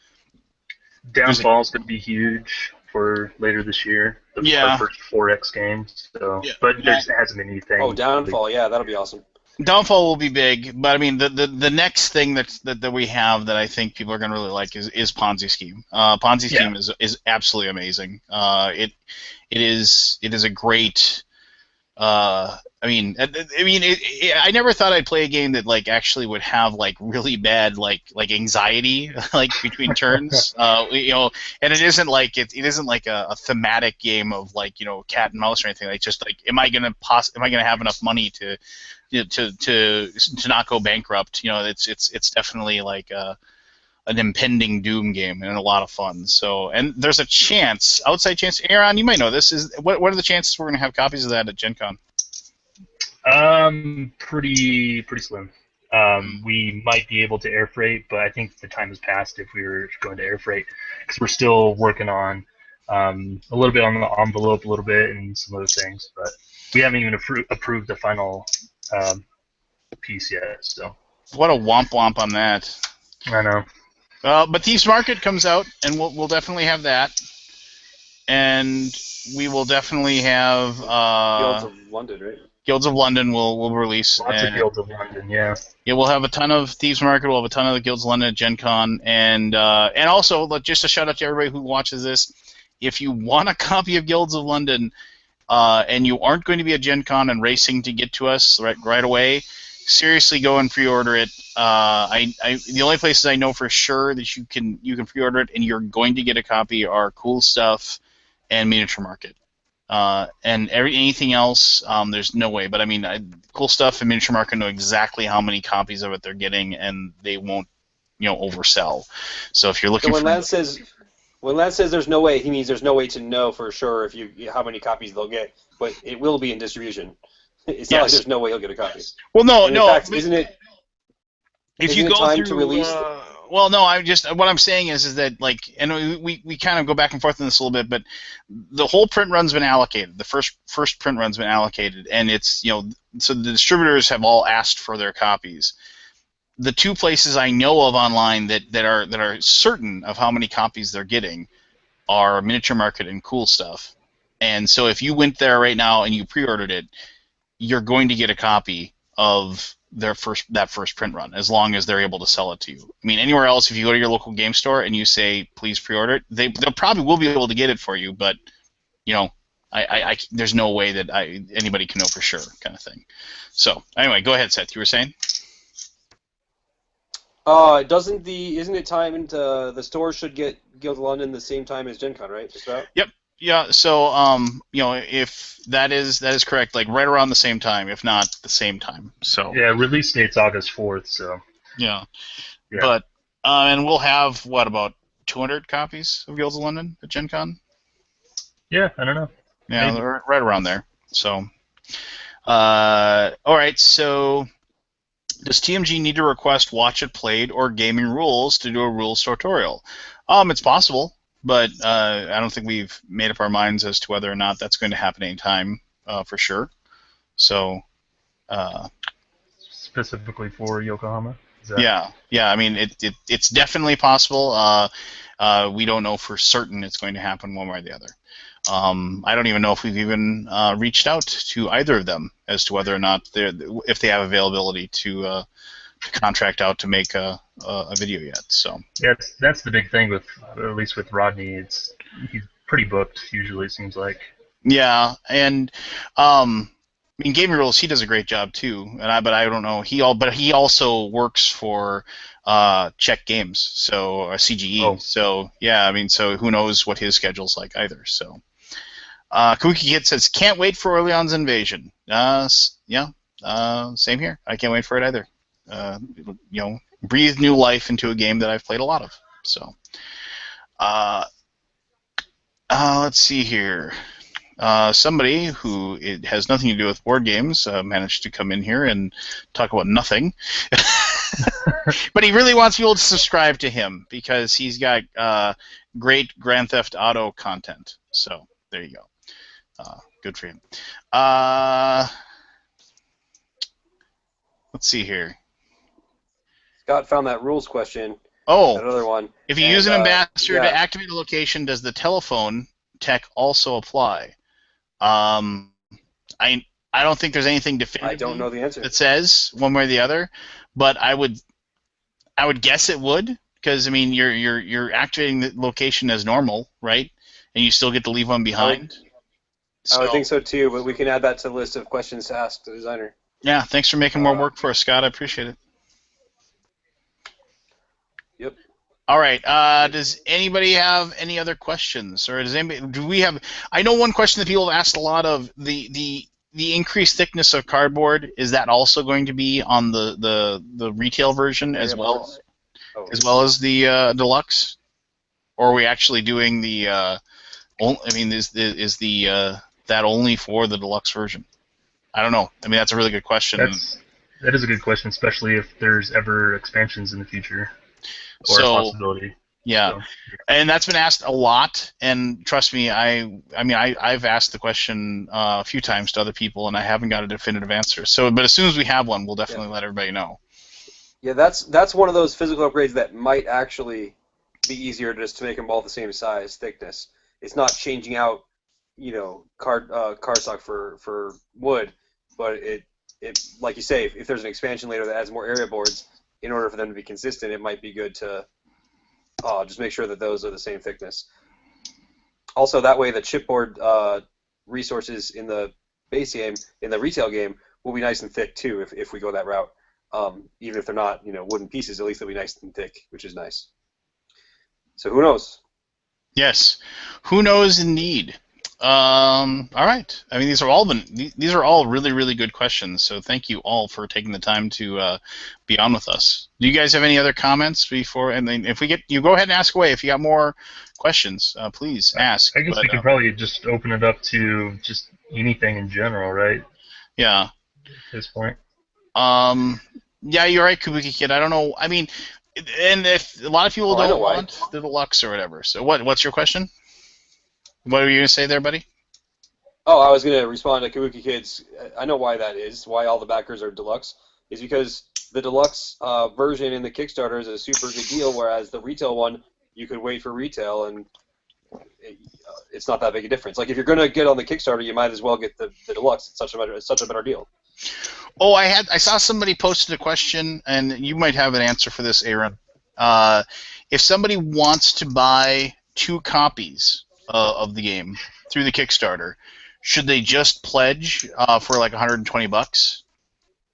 Downfall's going to be huge for later this year. Our first 4X game. So, but there hasn't been anything. Oh, Downfall, yeah, that'll be awesome. Downfall will be big, but I mean the next thing that we have that I think people are going to really like is Ponzi Scheme. Ponzi Scheme is absolutely amazing. It is a great. I never thought I'd play a game that actually would have really bad anxiety between turns. And it isn't a thematic game of cat and mouse or anything. It's just am I gonna have enough money to not go bankrupt? It's definitely an impending doom game and a lot of fun. So, and there's a outside chance. Aaron, you might know this. What are the chances we're gonna have copies of that at Gen Con? Pretty slim. We might be able to air freight, but I think the time has passed if we were going to air freight, because we're still working on a little bit on the envelope, a little bit, and some other things. But we haven't even approved the final piece yet. So What a womp womp on that. I know. But Thieves Market comes out, and we'll definitely have that, and we will definitely have Guilds of London, right? Guilds of London will release. Lots of Guilds of London, yeah. Yeah, we'll have a ton of Thieves Market. We'll have a ton of the Guilds of London at Gen Con, and also just a shout out to everybody who watches this. If you want a copy of Guilds of London, and you aren't going to be at Gen Con and racing to get to us right away, seriously go and pre-order it. The only places I know for sure that you can pre-order it and you're going to get a copy are Cool Stuff and Miniature Market. And anything else, there's no way. But I mean, Cool Stuff and Miniature Market know exactly how many copies of it they're getting, and they won't, oversell. So if you're looking when Lance says there's no way, he means there's no way to know for sure how many copies they'll get, but it will be in distribution. It's not like there's no way he'll get a copy. Well, no. In fact, isn't it? If you go time through, to release. Well, no. what I'm saying is that and we kind of go back and forth on this a little bit, but the whole print run's been allocated. The first print run's been allocated, and it's so the distributors have all asked for their copies. The two places I know of online that are certain of how many copies they're getting are Miniature Market and Cool Stuff. And so if you went there right now and you pre-ordered it, you're going to get a copy of that first print run, as long as they're able to sell it to you. I mean, anywhere else, if you go to your local game store and you say, please pre-order it, they probably will be able to get it for you, but, there's no way that anybody can know for sure, kind of thing. So, anyway, go ahead, Seth. You were saying? Isn't it timed? The store should get Guild of London the same time as Gen Con, right? Just about? Yep. Yeah. So, if that is correct, like right around the same time, if not the same time. So. Yeah, release date's August 4th. So. Yeah. But and we'll have about 200 copies of Guilds of London at Gen Con. Yeah, I don't know. Yeah, they're right around there. So. All right. So. Does TMG need to request Watch It Played or Gaming Rules to do a rules tutorial? It's possible, but I don't think we've made up our minds as to whether or not that's going to happen anytime for sure. So, specifically for Yokohama? Yeah. I mean, it's definitely possible. We don't know for certain it's going to happen one way or the other. I don't even know if we've even reached out to either of them as to whether or not if they have availability to contract out to make a video yet. So yeah, that's the big thing at least with Rodney. He's pretty booked usually. It seems like. Yeah, and I mean, Gaming Rules, he does a great job too. But I don't know. He also works for Czech Games, so CGE. Oh. So yeah, I mean, so who knows what his schedule's like either. So. Kabuki Kid says, can't wait for Orleans Invasion. Same here. I can't wait for it either. Breathe new life into a game that I've played a lot of. So, let's see here. Somebody who it has nothing to do with board games managed to come in here and talk about nothing. But he really wants people to subscribe to him because he's got great Grand Theft Auto content. So, there you go. Good for him. Let's see here. Scott found that rules question. Oh, another one. If you use an ambassador to activate a location, does the telephone tech also apply? I don't think there's anything definitive. I don't know the answer. That says one way or the other, but I would guess it would, because I mean you're activating the location as normal, right? And you still get to leave one behind. I would think so too, but we can add that to the list of questions to ask the designer. Yeah, thanks for making more work for us, Scott. I appreciate it. Yep. All right. Does anybody have any other questions, or do we have? I know one question that people have asked a lot of the increased thickness of cardboard. Is that also going to be on the retail version as well as the deluxe, or are we actually doing the? I mean, is that only for the deluxe version? I don't know. I mean, that's a really good question. That is a good question, especially if there's ever expansions in the future, or a possibility. Yeah. So, And that's been asked a lot, and trust me, I've asked the question a few times to other people, and I haven't got a definitive answer. So, but as soon as we have one, we'll definitely let everybody know. Yeah, that's one of those physical upgrades that might actually be easier just to make them all the same size, thickness. It's not changing out, cardstock for wood, but it like you say, if there's an expansion later that adds more area boards, in order for them to be consistent, it might be good to just make sure that those are the same thickness. Also, that way the chipboard resources in the base game, in the retail game, will be nice and thick too if we go that route. Even if they're not, wooden pieces, at least they'll be nice and thick, which is nice. So who knows? Yes, who knows indeed. All right. I mean, these are all really, really good questions. So thank you all for taking the time to be on with us. Do you guys have any other comments before? And then if you go ahead and ask away. If you got more questions, please ask. I guess we could probably just open it up to just anything in general, right? Yeah. At this point. Yeah, you're right, Kabuki Kid. I don't know. I mean, and if a lot of people don't want the deluxe or whatever. So what's your question? What were you gonna say there, buddy? Oh, I was gonna respond to Kabuki Kids. I know why that is. Why all the backers are deluxe is because the deluxe version in the Kickstarter is a super good deal, whereas the retail one you could wait for retail and it's not that big a difference. Like if you're gonna get on the Kickstarter, you might as well get the deluxe. It's such a better deal. Oh, I saw somebody posted a question, and you might have an answer for this, Aaron. If somebody wants to buy 2 copies of the game through the Kickstarter, should they just pledge for like $120,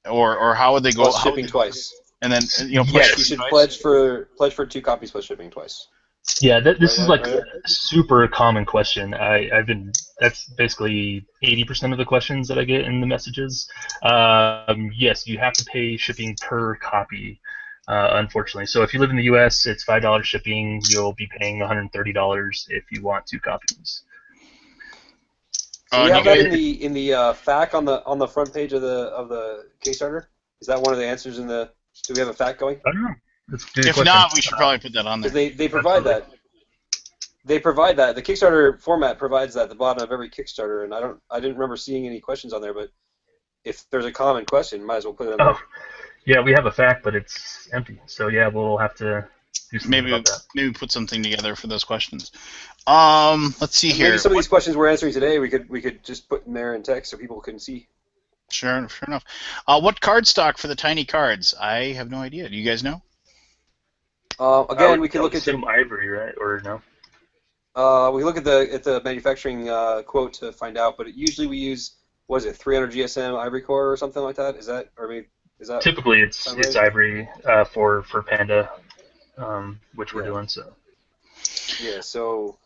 or how would they go? Plus shipping twice. And then yes, you should pledge for 2 copies plus shipping twice. Yeah, this is like a super common question. That's basically 80% of the questions that I get in the messages. Yes, you have to pay shipping per copy, unfortunately. So if you live in the U.S., it's $5 shipping. You'll be paying $130 if you want 2 copies. Do we have that in the FAQ on the front page of the Kickstarter? Is that one of the answers in the? Do we have a FAQ going? I don't know. If not, we should probably put that on there. They provide that. They provide that. The Kickstarter format provides that at the bottom of every Kickstarter, and I didn't remember seeing any questions on there. But if there's a common question, might as well put it on there. Yeah, we have a FAQ, but it's empty. So yeah, we'll have to do something about that. Maybe put something together for those questions. Let's see here. Maybe some of these questions we're answering today, we could just put in there in text so people can see. Sure enough. What card stock for the tiny cards? I have no idea. Do you guys know? Again, we can look at some ivory, right? Or no? We look at the manufacturing quote to find out, but usually we use 300 GSM ivory core or something like that. Is that typically it's ivory for Panda, which we're doing so. Yeah, so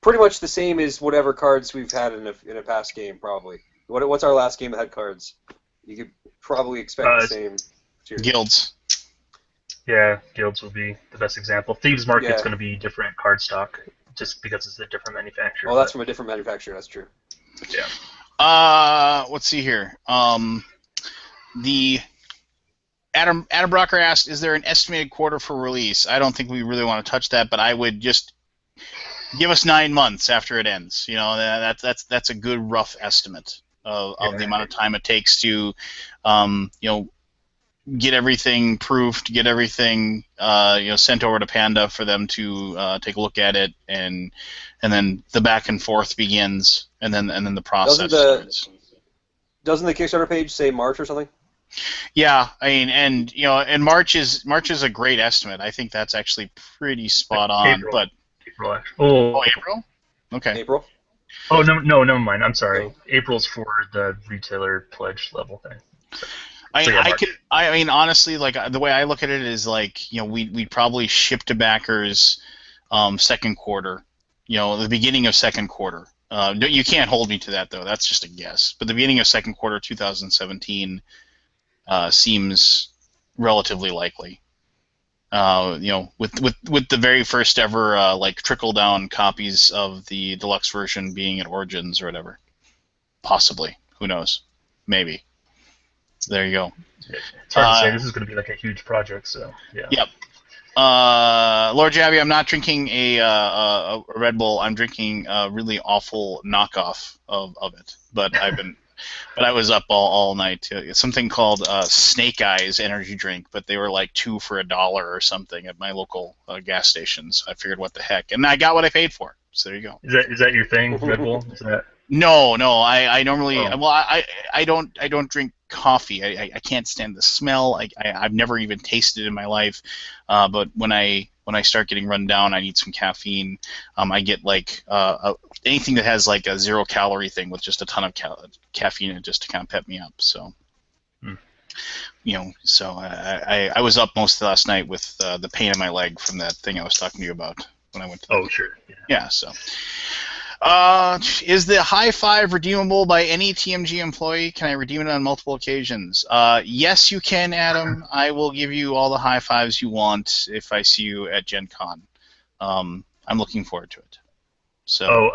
pretty much the same as whatever cards we've had in a past game, probably. What's our last game that had cards? You could probably expect the same. Cheers. Guilds. Yeah, Guilds will be the best example. Thieves Market's going to be different card stock, just because it's a different manufacturer. Oh, that's from a different manufacturer. That's true. Yeah. Let's see here. The Adam Brocker asked, "Is there an estimated quarter for release?" I don't think we really want to touch that, but I would just give us 9 months after it ends. That's a good rough estimate of the amount of time it takes to, get everything proofed, get everything sent over to Panda for them to take a look at it, and then the back and forth begins, and then the process starts. Doesn't the Kickstarter page say March or something? Yeah, I mean, and March is a great estimate. I think that's actually pretty spot on. April. But April, actually. Oh, April? Okay. April? Oh no, never mind. I'm sorry. No. April's for the retailer pledge level thing. So. I mean, honestly, like the way I look at it is like, we'd probably ship to backers second quarter, the beginning of second quarter. You can't hold me to that though. That's just a guess. But the beginning of second quarter 2017 seems relatively likely. With the very first ever trickle down copies of the deluxe version being at Origins or whatever, possibly. Who knows? Maybe. There you go. It's hard to say. This is going to be like a huge project, so yeah. Yep. Lord Jabby, I'm not drinking a Red Bull. I'm drinking a really awful knockoff of it. But I was up all night too. It's something called Snake Eyes energy drink, but they were like $2 for $1 or something at my local gas stations. I figured, what the heck, and I got what I paid for. So there you go. Is that your thing, Red Bull? Is that? No. I normally Oh. I don't drink coffee. I can't stand the smell. I've never even tasted it in my life. But when I start getting run down, I need some caffeine. I get like anything that has like a 0-calorie thing with just a ton of caffeine in it, just to kind of pep me up. So. So I was up most of last night with the pain in my leg from that thing I was talking to you about when I went to. Oh, sure. Yeah. So. Is the high five redeemable by any TMG employee? Can I redeem it on multiple occasions? Yes, you can, Adam. I will give you all the high fives you want if I see you at Gen Con. I'm looking forward to it. So.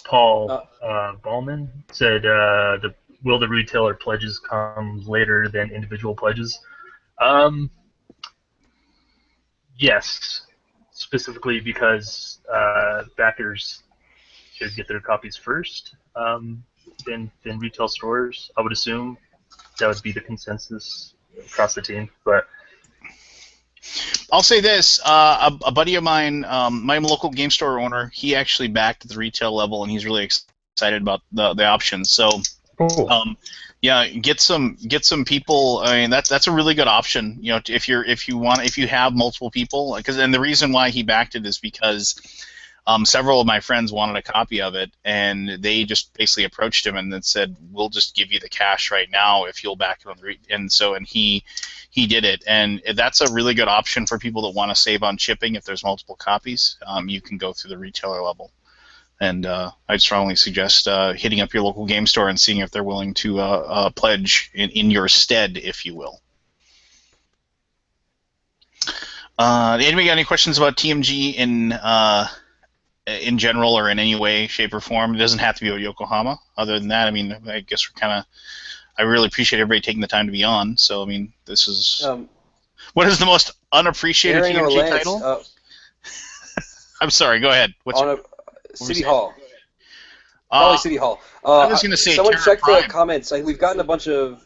Paul Ballman said, will the retailer pledges come later than individual pledges? Yes, specifically because backers should get their copies first, than retail stores. I would assume that would be the consensus across the team. But I'll say this: a buddy of mine, my local game store owner, he actually backed at the retail level, and he's really excited about the options. So, cool. Yeah, get some people. I mean, that's a really good option. If you have multiple people, and the reason why he backed it is because. Several of my friends wanted a copy of it, and they just basically approached him and then said, "We'll just give you the cash right now if you'll back it on the." And he did it, and that's a really good option for people that want to save on shipping. If there's multiple copies, you can go through the retailer level, and I'd strongly suggest hitting up your local game store and seeing if they're willing to pledge in your stead, if you will. Anybody got any questions about TMG in general or in any way, shape, or form? It doesn't have to be about Yokohama. Other than that, I mean, I guess I really appreciate everybody taking the time to be on. So, I mean, this is... what is the most unappreciated Aaron TMG Lance, title? I'm sorry, go ahead. City Hall. Probably City Hall. I was going to say someone Terra check Prime. the comments. We've gotten a bunch of...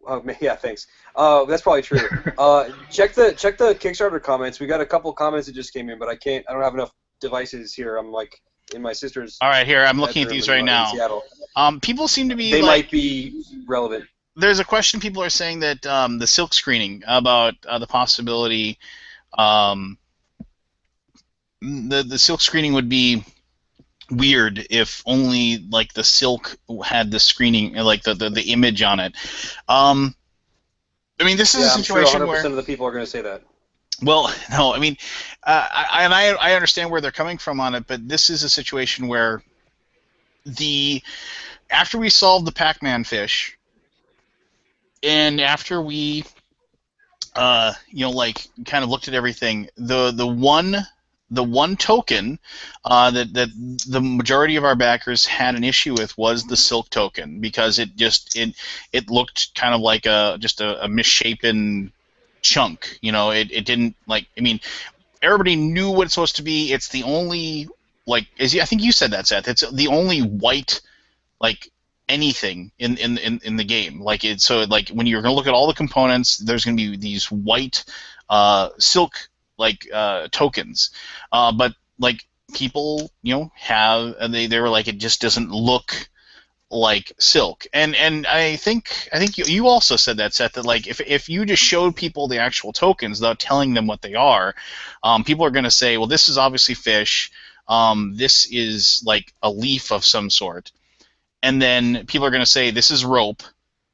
Oh, yeah, thanks. That's probably true. Check the Kickstarter comments. We got a couple comments that just came in, but I don't have enough devices here. I'm like in my sister's. All right, here I'm looking at these right now. Seattle. People seem to be. They might be relevant. There's a question. People are saying that the silk screening about the possibility. The silk screening would be weird if only like the silk had the screening, like the image on it. I mean, this is a situation I'm sure 100% where of the people are going to say that. Well, no, I mean, I understand where they're coming from on it, but this is a situation where after we solved the Pac-Man fish, and after we, like kind of looked at everything, the one token that the majority of our backers had an issue with was the silk token, because it looked kind of like just a misshapen chunk. It didn't, like, I mean, everybody knew what it's supposed to be. It's the only, like, I think you said that, Seth. It's the only white, like, anything in the game. Like, so like when you're gonna look at all the components, there's gonna be these white silk like tokens, but like people they were like, it just doesn't look like silk, and I think you also said that, Seth, that like if you just showed people the actual tokens without telling them what they are, people are going to say, well, this is obviously fish, this is like a leaf of some sort, and then people are going to say this is rope,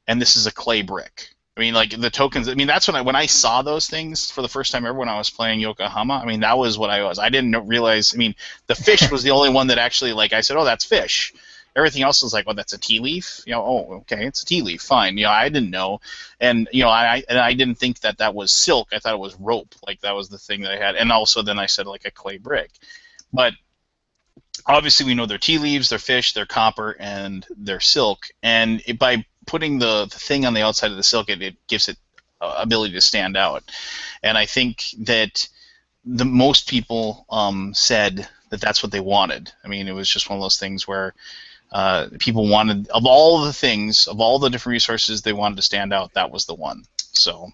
and this is a clay brick. I mean, like the tokens. I mean, that's when I saw those things for the first time ever when I was playing Yokohama. I mean, that was what I was. I didn't realize. I mean, the fish was the only one that actually, like, I said, oh, that's fish. Everything else was like, well, that's a tea leaf. Oh, okay, it's a tea leaf. Fine. I didn't know, and I didn't think that was silk. I thought it was rope. Like, that was the thing that I had, and also then I said like a clay brick, but obviously we know they're tea leaves, they're fish, they're copper, and they're silk. And by putting the thing on the outside of the silk, it gives it ability to stand out. And I think that the most people said that that's what they wanted. I mean, it was just one of those things where people wanted, of all the things, of all the different resources they wanted to stand out, that was the one. So,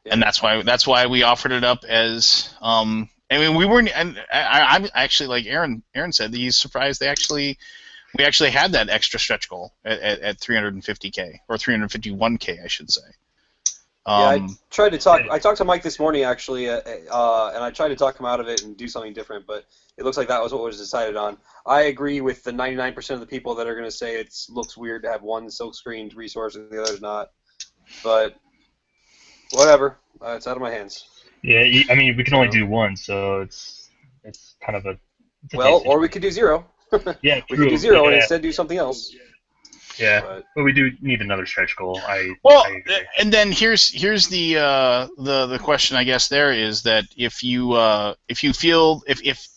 Yeah. and that's why we offered it up as. I mean, we weren't, and I'm actually, like Aaron said, he's surprised we actually had that extra stretch goal at 350K or 351K, I should say. Yeah, I tried to talk. I talked to Mike this morning actually, and I tried to talk him out of it and do something different. But it looks like that was what was decided on. I agree with the 99% of the people that are going to say it looks weird to have one silk-screened resource and the other's not. But whatever, it's out of my hands. Yeah, I mean, we can only do one, so it's kind of a. It's a well, or we could do zero. Yeah, we true. could do zero and instead do something else. Yeah, but we do need another stretch goal. I agree. And then here's the question, I guess. There is that if you feel if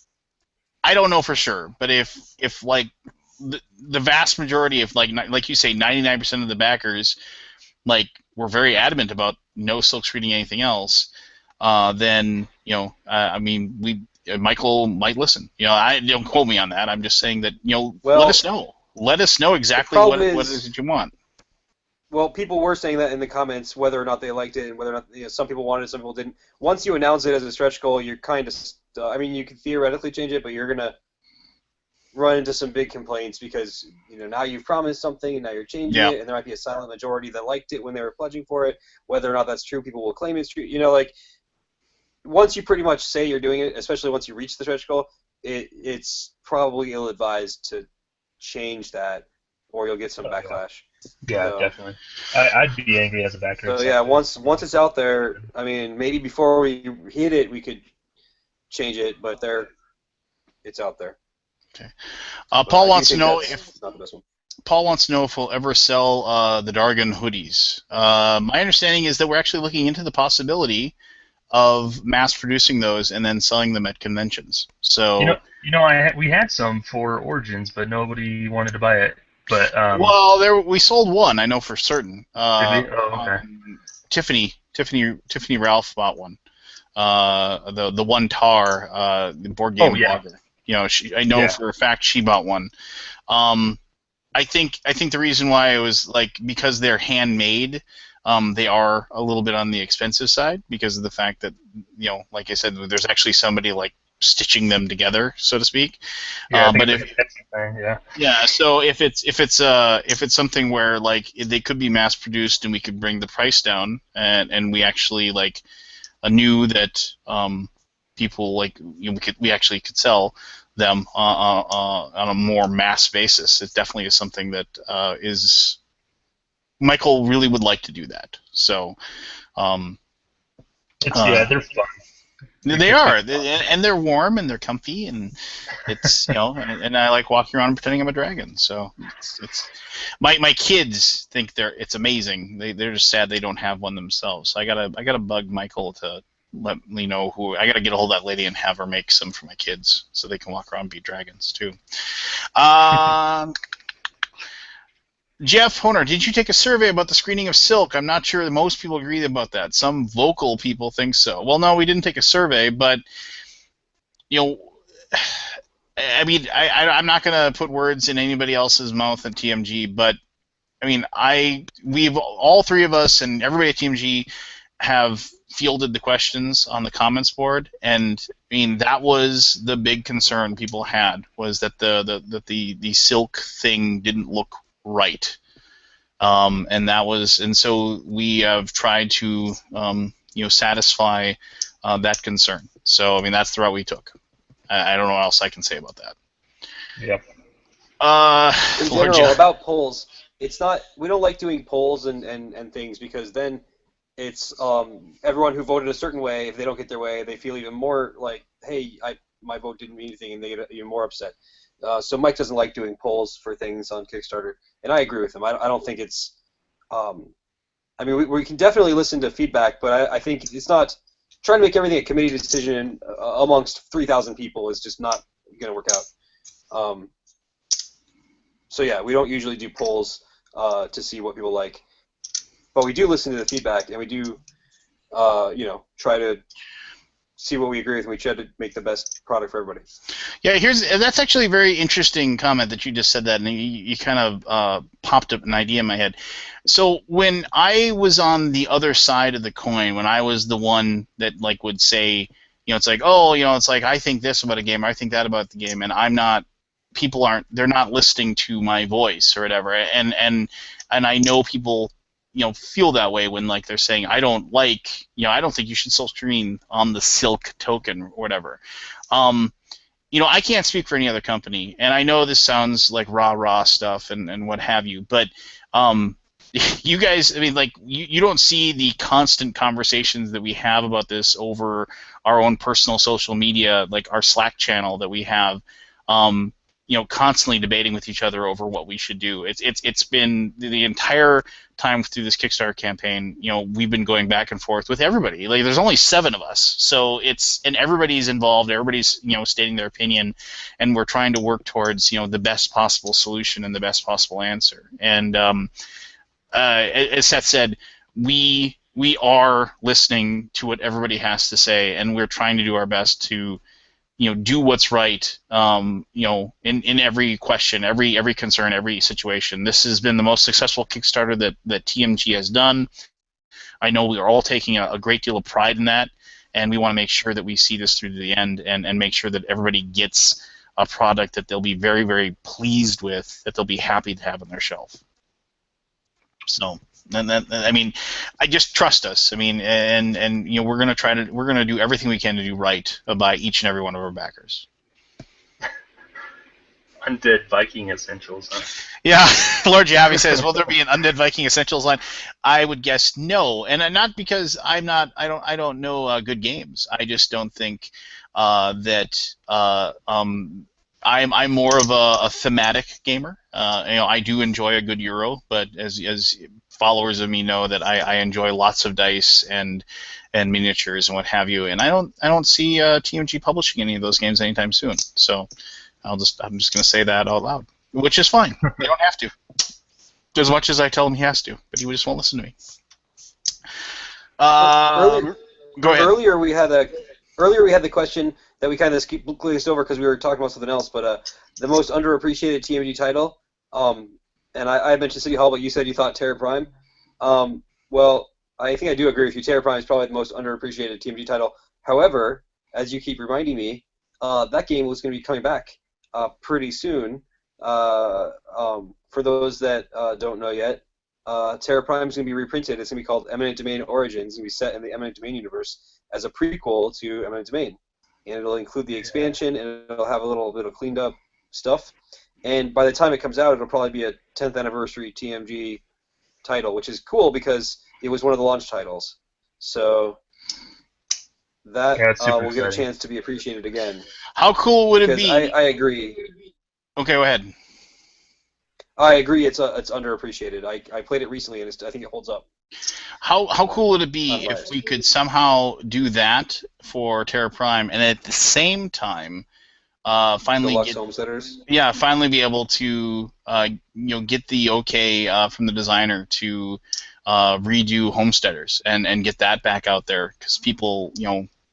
I don't know for sure, but if like the vast majority of like you say 99% of the backers like were very adamant about no silk screening anything else, then I mean Michael might listen. I don't quote me on that. I'm just saying that let us know. Let us know exactly what it is that you want. Well, people were saying that in the comments, whether or not they liked it and whether or not some people wanted it, some people didn't. Once you announce it as a stretch goal, you're kind of I mean, you can theoretically change it, but you're going to run into some big complaints because now you've promised something and now you're changing it, and there might be a silent majority that liked it when they were pledging for it. Whether or not that's true, people will claim it's true. Like once you pretty much say you're doing it, especially once you reach the stretch goal, it's probably ill-advised to change that, or you'll get some backlash. Yeah, definitely. I'd be angry as a backer. So yeah, once it's out there, I mean, maybe before we hit it, we could change it, but it's out there. Okay. Paul wants to know if we'll ever sell the Dargon hoodies. My understanding is that we're actually looking into the possibility of mass producing those and then selling them at conventions. So we had some for Origins, but nobody wanted to buy it. But we sold one, I know for certain. Did we? Oh, okay. Tiffany Ralph bought one. The one tar, the board game blogger. I know for a fact she bought one. I think the reason why it was because they're handmade. They are a little bit on the expensive side because of the fact that like I said, there's actually somebody stitching them together, so to speak. Yeah, so if it's something where they could be mass produced and we could bring the price down and we actually knew that people we actually could sell them on a more mass basis. It definitely is something that is. Michael really would like to do that. So, they're fun. They are, and they're warm and they're comfy, and it's and I like walking around and pretending I'm a dragon. So it's my kids think it's amazing. They're just sad they don't have one themselves. So I gotta bug Michael to let me know who. I gotta get a hold of that lady and have her make some for my kids so they can walk around and be dragons too. Jeff Honer, did you take a survey about the screening of Silk? I'm not sure that most people agree about that. Some vocal people think so. Well, no, we didn't take a survey, but I mean, I'm not going to put words in anybody else's mouth at TMG, but I mean, we've all three of us and everybody at TMG have fielded the questions on the comments board, and I mean that was the big concern people had, was that the Silk thing didn't look right, and so we have tried to satisfy that concern. So I mean that's the route we took. I don't know what else I can say about that. Yep. In general, about polls, it's not. We don't like doing polls and things because then it's everyone who voted a certain way. If they don't get their way, they feel even more like, hey, my vote didn't mean anything, and they get even more upset. So Mike doesn't like doing polls for things on Kickstarter, and I agree with him. I don't think it's. I mean, we can definitely listen to feedback, but I think it's not trying to make everything a committee decision amongst 3,000 people is just not going to work out. So yeah, we don't usually do polls to see what people like. but we do listen to the feedback, and we do, try to see what we agree with, and we try to make the best product for everybody. Yeah, that's actually a very interesting comment that you just said that, and you kind of popped up an idea in my head. So when I was on the other side of the coin, when I was the one that like would say, it's like, oh, it's like I think this about a game, or I think that about the game, and they're not listening to my voice or whatever, and I know people feel that way when like they're saying I don't think you should still screen on the Silk token or whatever. I can't speak for any other company, and I know this sounds like rah stuff and what have you, but you guys, I mean, like you don't see the constant conversations that we have about this over our own personal social media, like our Slack channel that we have. Constantly debating with each other over what we should do. It's been the entire time through this Kickstarter campaign. We've been going back and forth with everybody. Like, there's only 7 of us, so and everybody's involved. Everybody's stating their opinion, and we're trying to work towards the best possible solution and the best possible answer. And as Seth said, we are listening to what everybody has to say, and we're trying to do our best to do what's right, in every question, every concern, every situation. This has been the most successful Kickstarter that TMG has done. I know we are all taking a great deal of pride in that, and we want to make sure that we see this through to the end and make sure that everybody gets a product that they'll be very, very pleased with, that they'll be happy to have on their shelf. So, I mean, I just trust us. I mean, and we're gonna do everything we can to do right by each and every one of our backers. Undead Viking Essentials, huh? Yeah, Lord Javi says, "Will there be an Undead Viking Essentials line?" I would guess no, and not because I don't know good games. I just don't think that I'm more of a thematic gamer. I do enjoy a good Euro, but as followers of me know that I enjoy lots of dice and miniatures and what have you. And I don't see TMG publishing any of those games anytime soon. So I'm just going to say that out loud, which is fine. You don't have to. As much as I tell him he has to, but he just won't listen to me. Go ahead. Earlier we had the question that we kind of glazed over because we were talking about something else, but the most underappreciated TMG title, and I mentioned City Hall, but you said you thought Terra Prime. Well, I think I do agree with you. Terra Prime is probably the most underappreciated TMG title. However, as you keep reminding me, that game was going to be coming back pretty soon. For those that don't know yet, Terra Prime is going to be reprinted. It's going to be called Eminent Domain Origins. It's going to be set in the Eminent Domain universe as a prequel to Eminent Domain. And it'll include the expansion, and it'll have a little bit of cleaned up stuff. And by the time it comes out, it'll probably be a 10th anniversary TMG title, which is cool because it was one of the launch titles. So that will get a chance to be appreciated again. How cool would it be? I agree. Okay, go ahead. I agree. It's underappreciated. I played it recently, and I think it holds up. How cool would it be if we could somehow do that for Terra Prime, and at the same time, finally Deluxe Homesteaders? Yeah, finally be able to get the okay from the designer to redo Homesteaders and get that back out there, because people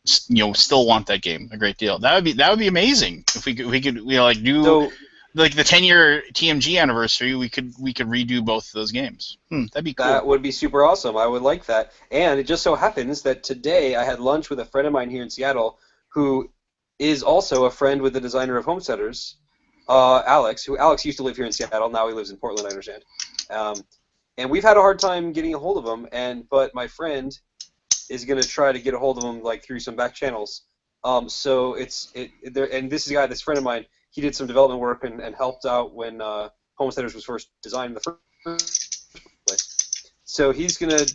still want that game a great deal. That would be amazing if we could do. Like the 10-year TMG anniversary, we could redo both of those games. That'd be cool. That would be super awesome. I would like that. And it just so happens that today I had lunch with a friend of mine here in Seattle who is also a friend with the designer of Homesteaders, Alex. Alex used to live here in Seattle. Now he lives in Portland, I understand. And we've had a hard time getting a hold of him. But my friend is going to try to get a hold of him through some back channels. So and this is a guy, this friend of mine. He did some development work and helped out when Homesteaders was first designed in the first place. So he's gonna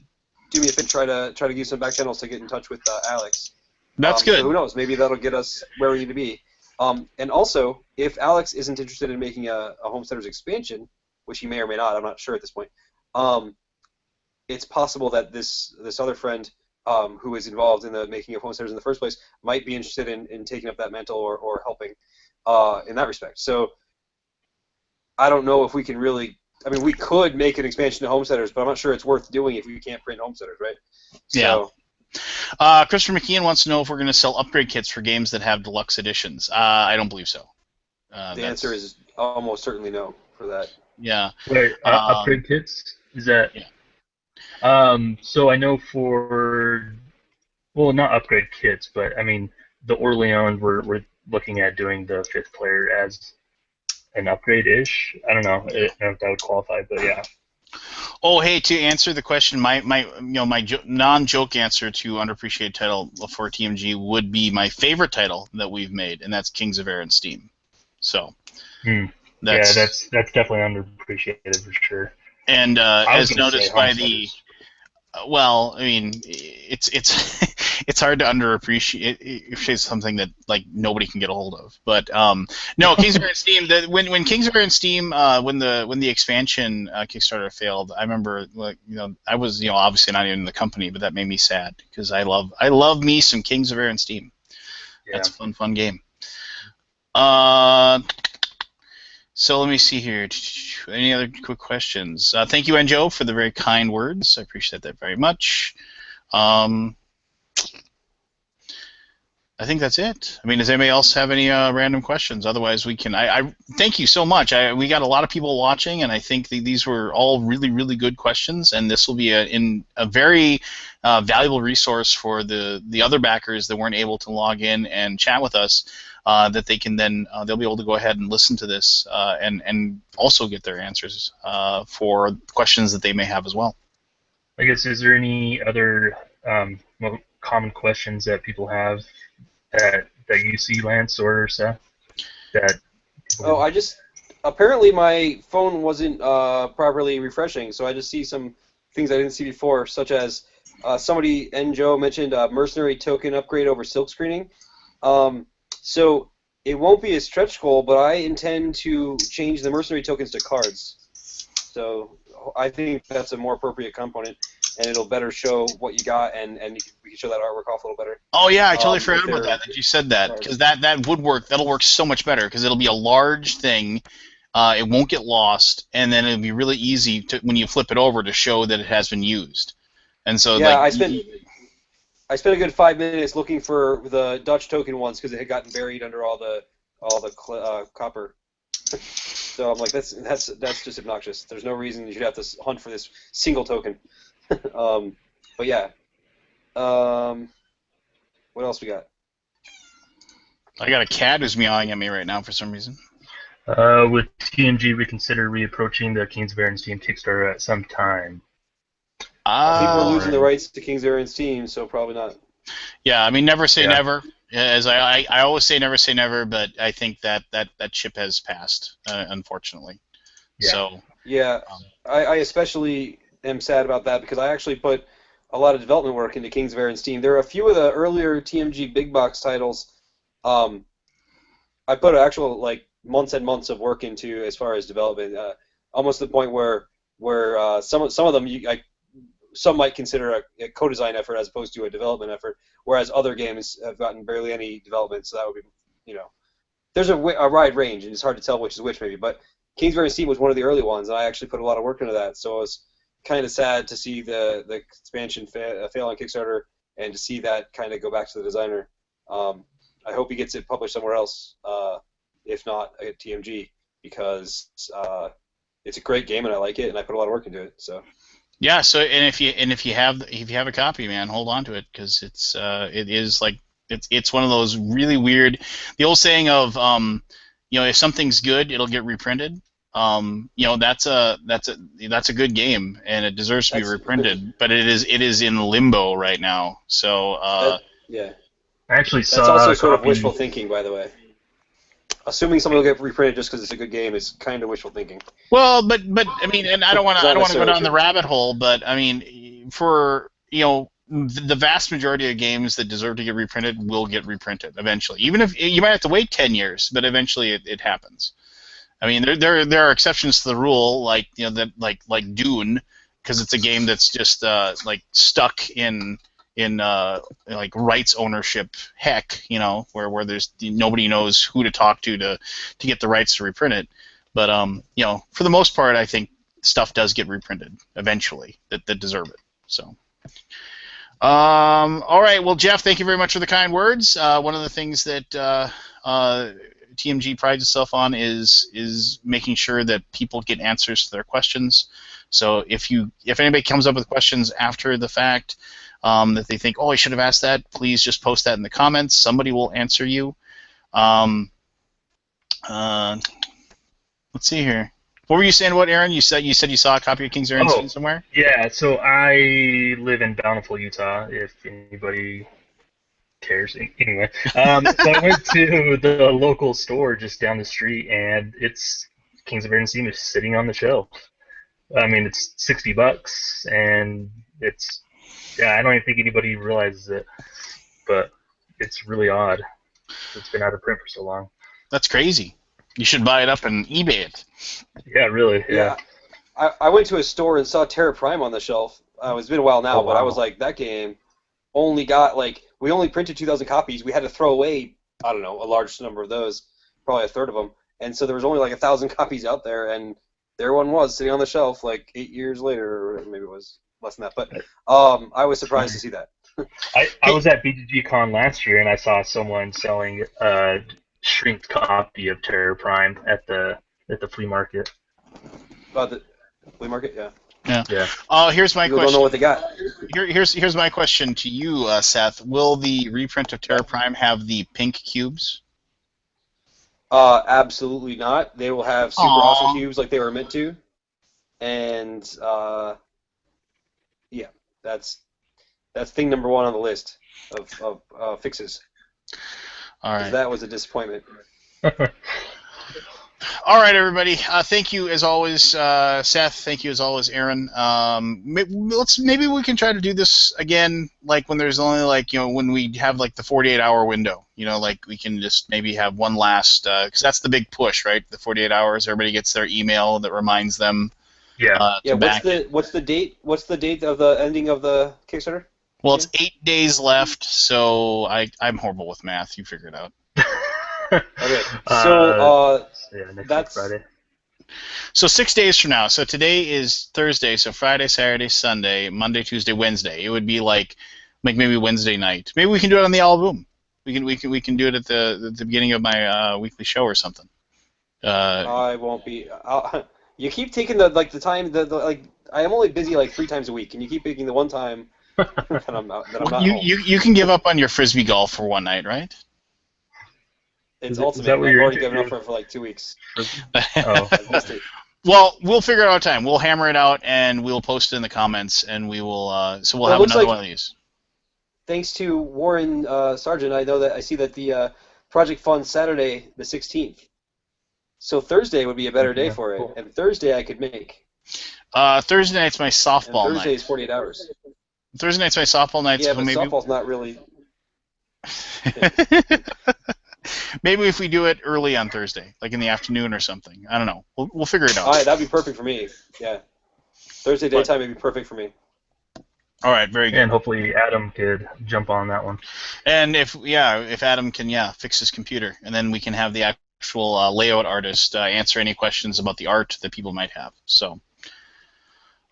do me a favor, try to use some back channels to get in touch with Alex. That's good. So who knows? Maybe that'll get us where we need to be. And also, if Alex isn't interested in making a Homesteaders expansion, which he may or may not, I'm not sure at this point. It's possible that this other friend who is involved in the making of Homesteaders in the first place might be interested in taking up that mantle or helping. In that respect. So I don't know if we can really I mean, we could make an expansion to Homesteaders, but I'm not sure it's worth doing if we can't print Homesteaders, right? Yeah. So, Christopher McKeon wants to know if we're going to sell upgrade kits for games that have deluxe editions. I don't believe so. the answer is almost certainly no for that. Yeah. Wait, upgrade kits? Is that? Yeah. So I know for, well, not upgrade kits, but I mean the Orleans we're looking at doing the 5th player as an upgrade-ish. I don't know. I don't know if that would qualify, but yeah. Oh, hey, to answer the question, my non-joke answer to underappreciated title for TMG would be my favorite title that we've made, and that's Kings of Air and Steam. So, that's definitely underappreciated for sure. And as noticed by the, well, I mean, it's it's hard to underappreciate. It's something that like nobody can get a hold of. But no, Kings of Air and Steam. When Kings of Air and Steam, when the expansion Kickstarter failed, I remember I was obviously not even in the company, but that made me sad because I love me some Kings of Air and Steam. Yeah. That's a fun game. So let me see here. Any other quick questions? Thank you, Enjo, for the very kind words. I appreciate that very much. I think that's it. I mean, does anybody else have any random questions? Otherwise, we can. I thank you so much. We got a lot of people watching, and I think these were all really, really good questions. And this will be a very valuable resource for the other backers that weren't able to log in and chat with us. That they can then they'll be able to go ahead and listen to this and also get their answers for questions that they may have as well. I guess, is there any other common questions that people have that you see, Lance or Seth? Apparently my phone wasn't properly refreshing, so I just see some things I didn't see before, such as somebody, Joe mentioned mercenary token upgrade over silk screening. So it won't be a stretch goal, but I intend to change the mercenary tokens to cards. So I think that's a more appropriate component, and it'll better show what you got, and we can show that artwork off a little better. Oh yeah, I totally forgot about that you said that, because that would work. That'll work so much better because it'll be a large thing. It won't get lost, and then it'll be really easy when you flip it over to show that it has been used. And so yeah, I spent a good 5 minutes looking for the Dutch token ones because it had gotten buried under all the copper. So I'm like, that's just obnoxious. There's no reason you should have to hunt for this single token. But yeah. What else we got? I got a cat who's meowing at me right now for some reason. With TMG, we consider reapproaching the Kings of Air and Steam Kickstarter at some time. I think we're losing the rights to Kings of Air and Steam, so probably not. Yeah, I mean, never say never. As I always say never, but I think that ship has passed, unfortunately. Yeah. So. Yeah, I especially am sad about that because I actually put a lot of development work into Kings of Air and Steam. There are a few of the earlier TMG big box titles. I put actual months and months of work into as far as development, almost to the point where some of them some might consider a co-design effort as opposed to a development effort, whereas other games have gotten barely any development. So that would be, there's a wide range, and it's hard to tell which is which maybe. But Kings of Air and Steam was one of the early ones, and I actually put a lot of work into that. So I was kind of sad to see the expansion fail on Kickstarter and to see that kind of go back to the designer. I hope he gets it published somewhere else, if not at TMG, because it's a great game and I like it, and I put a lot of work into it. So. Yeah. So if you have a copy, man, hold on to it because it's one of those really weird. The old saying of if something's good, it'll get reprinted. That's a good game and it deserves to be reprinted, but it is in limbo right now. So yeah. I actually saw. That's also sort of wishful thinking, by the way. Assuming something will get reprinted just because it's a good game is kind of wishful thinking. Well, but I mean, and I don't want to go down the rabbit hole, but I mean, for the vast majority of games that deserve to get reprinted will get reprinted eventually. Even if you might have to wait 10 years, but eventually it happens. I mean, there are exceptions to the rule, like like Dune, because it's a game that's just stuck in rights ownership heck, where there's nobody knows who to talk to get the rights to reprint it. But for the most part, I think stuff does get reprinted eventually that deserve it. So. All right. Well, Jeff, thank you very much for the kind words. One of the things that TMG prides itself on is making sure that people get answers to their questions. So if anybody comes up with questions after the fact that they think, oh, I should have asked that, please just post that in the comments. Somebody will answer you. Let's see here. What were you saying about Aaron? You said you saw a copy of King's Aaron somewhere? Yeah, so I live in Bountiful, Utah, if anybody cares. Anyway, so I went to the local store just down the street, and it's Kings of Aaron is sitting on the shelf. I mean, it's $60, and it's, I don't even think anybody realizes it, but it's really odd. It's been out of print for so long. That's crazy. You should buy it up and eBay it. Yeah, really. Yeah. I went to a store and saw Terra Prime on the shelf. It's been a while now, but I was like, that game only got, like, we only printed 2,000 copies. We had to throw away, I don't know, a large number of those, probably a third of them. And so there was only like 1,000 copies out there, and there one was sitting on the shelf like 8 years later, or maybe it was less than that. But I was surprised to see that. I was at BGG Con last year, and I saw someone selling a shrinked copy of Terror Prime at the flea market. The flea market, yeah. Yeah. Here's my question. Don't know what they got. Here's my question to you, Seth. Will the reprint of Terra Prime have the pink cubes? Absolutely not. They will have super awesome cubes like they were meant to, and yeah, that's thing number one on the list of fixes. All right. That was a disappointment. All right, everybody. Thank you as always, Seth. Thank you as always, Aaron. Maybe we can try to do this again, like when there's only when we have like the 48-hour window. Like we can just maybe have one last, because that's the big push, right? The 48 hours. Everybody gets their email that reminds them. Yeah. What's the date? What's the date of the ending of the Kickstarter? Well, it's 8 days left, so I'm horrible with math. You figure it out. Okay, so next Friday. So 6 days from now. So today is Thursday. So Friday, Saturday, Sunday, Monday, Tuesday, Wednesday. It would be like maybe Wednesday night. Maybe we can do it on the album. We can do it at the beginning of my weekly show or something. I won't be. You keep taking the time. I am only busy like 3 times a week, and you keep picking the one time that I'm not home. You can give up on your frisbee golf for one night, right? It's ultimate. I've already given up for like 2 weeks. Oh. Well, we'll figure it out time. We'll hammer it out, and we'll post it in the comments, and we will. So we'll have another one of these. Thanks to Warren Sargent, I see that the project funds Saturday the 16th. So Thursday would be a better day for it, and Thursday I could make. Thursday night's my softball and Thursday night. is 48 hours. Thursday night's my softball night. Yeah, so but maybe softball's not really. Maybe if we do it early on Thursday, like in the afternoon or something. I don't know. We'll figure it out. All right, that'd be perfect for me. Yeah, Thursday daytime would be perfect for me. All right, very good. And hopefully Adam could jump on that one. And if Adam can fix his computer, and then we can have the actual layout artist answer any questions about the art that people might have. So,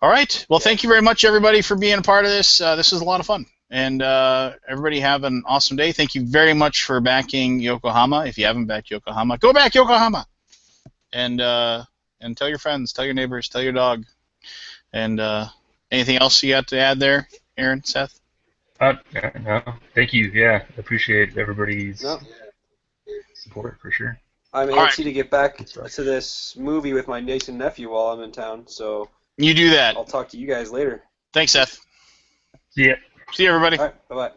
all right. Well, thank you very much, everybody, for being a part of this. This was a lot of fun. And everybody have an awesome day. Thank you very much for backing Yokohama. If you haven't backed Yokohama, go back Yokohama. And tell your friends, tell your neighbors, tell your dog. And anything else you got to add there, Aaron, Seth? No. Thank you. Yeah, appreciate everybody's support for sure. I'm antsy to get back to this movie with my niece and nephew while I'm in town. So you do that. I'll talk to you guys later. Thanks, Seth. See ya. See you, everybody. All right. Bye-bye.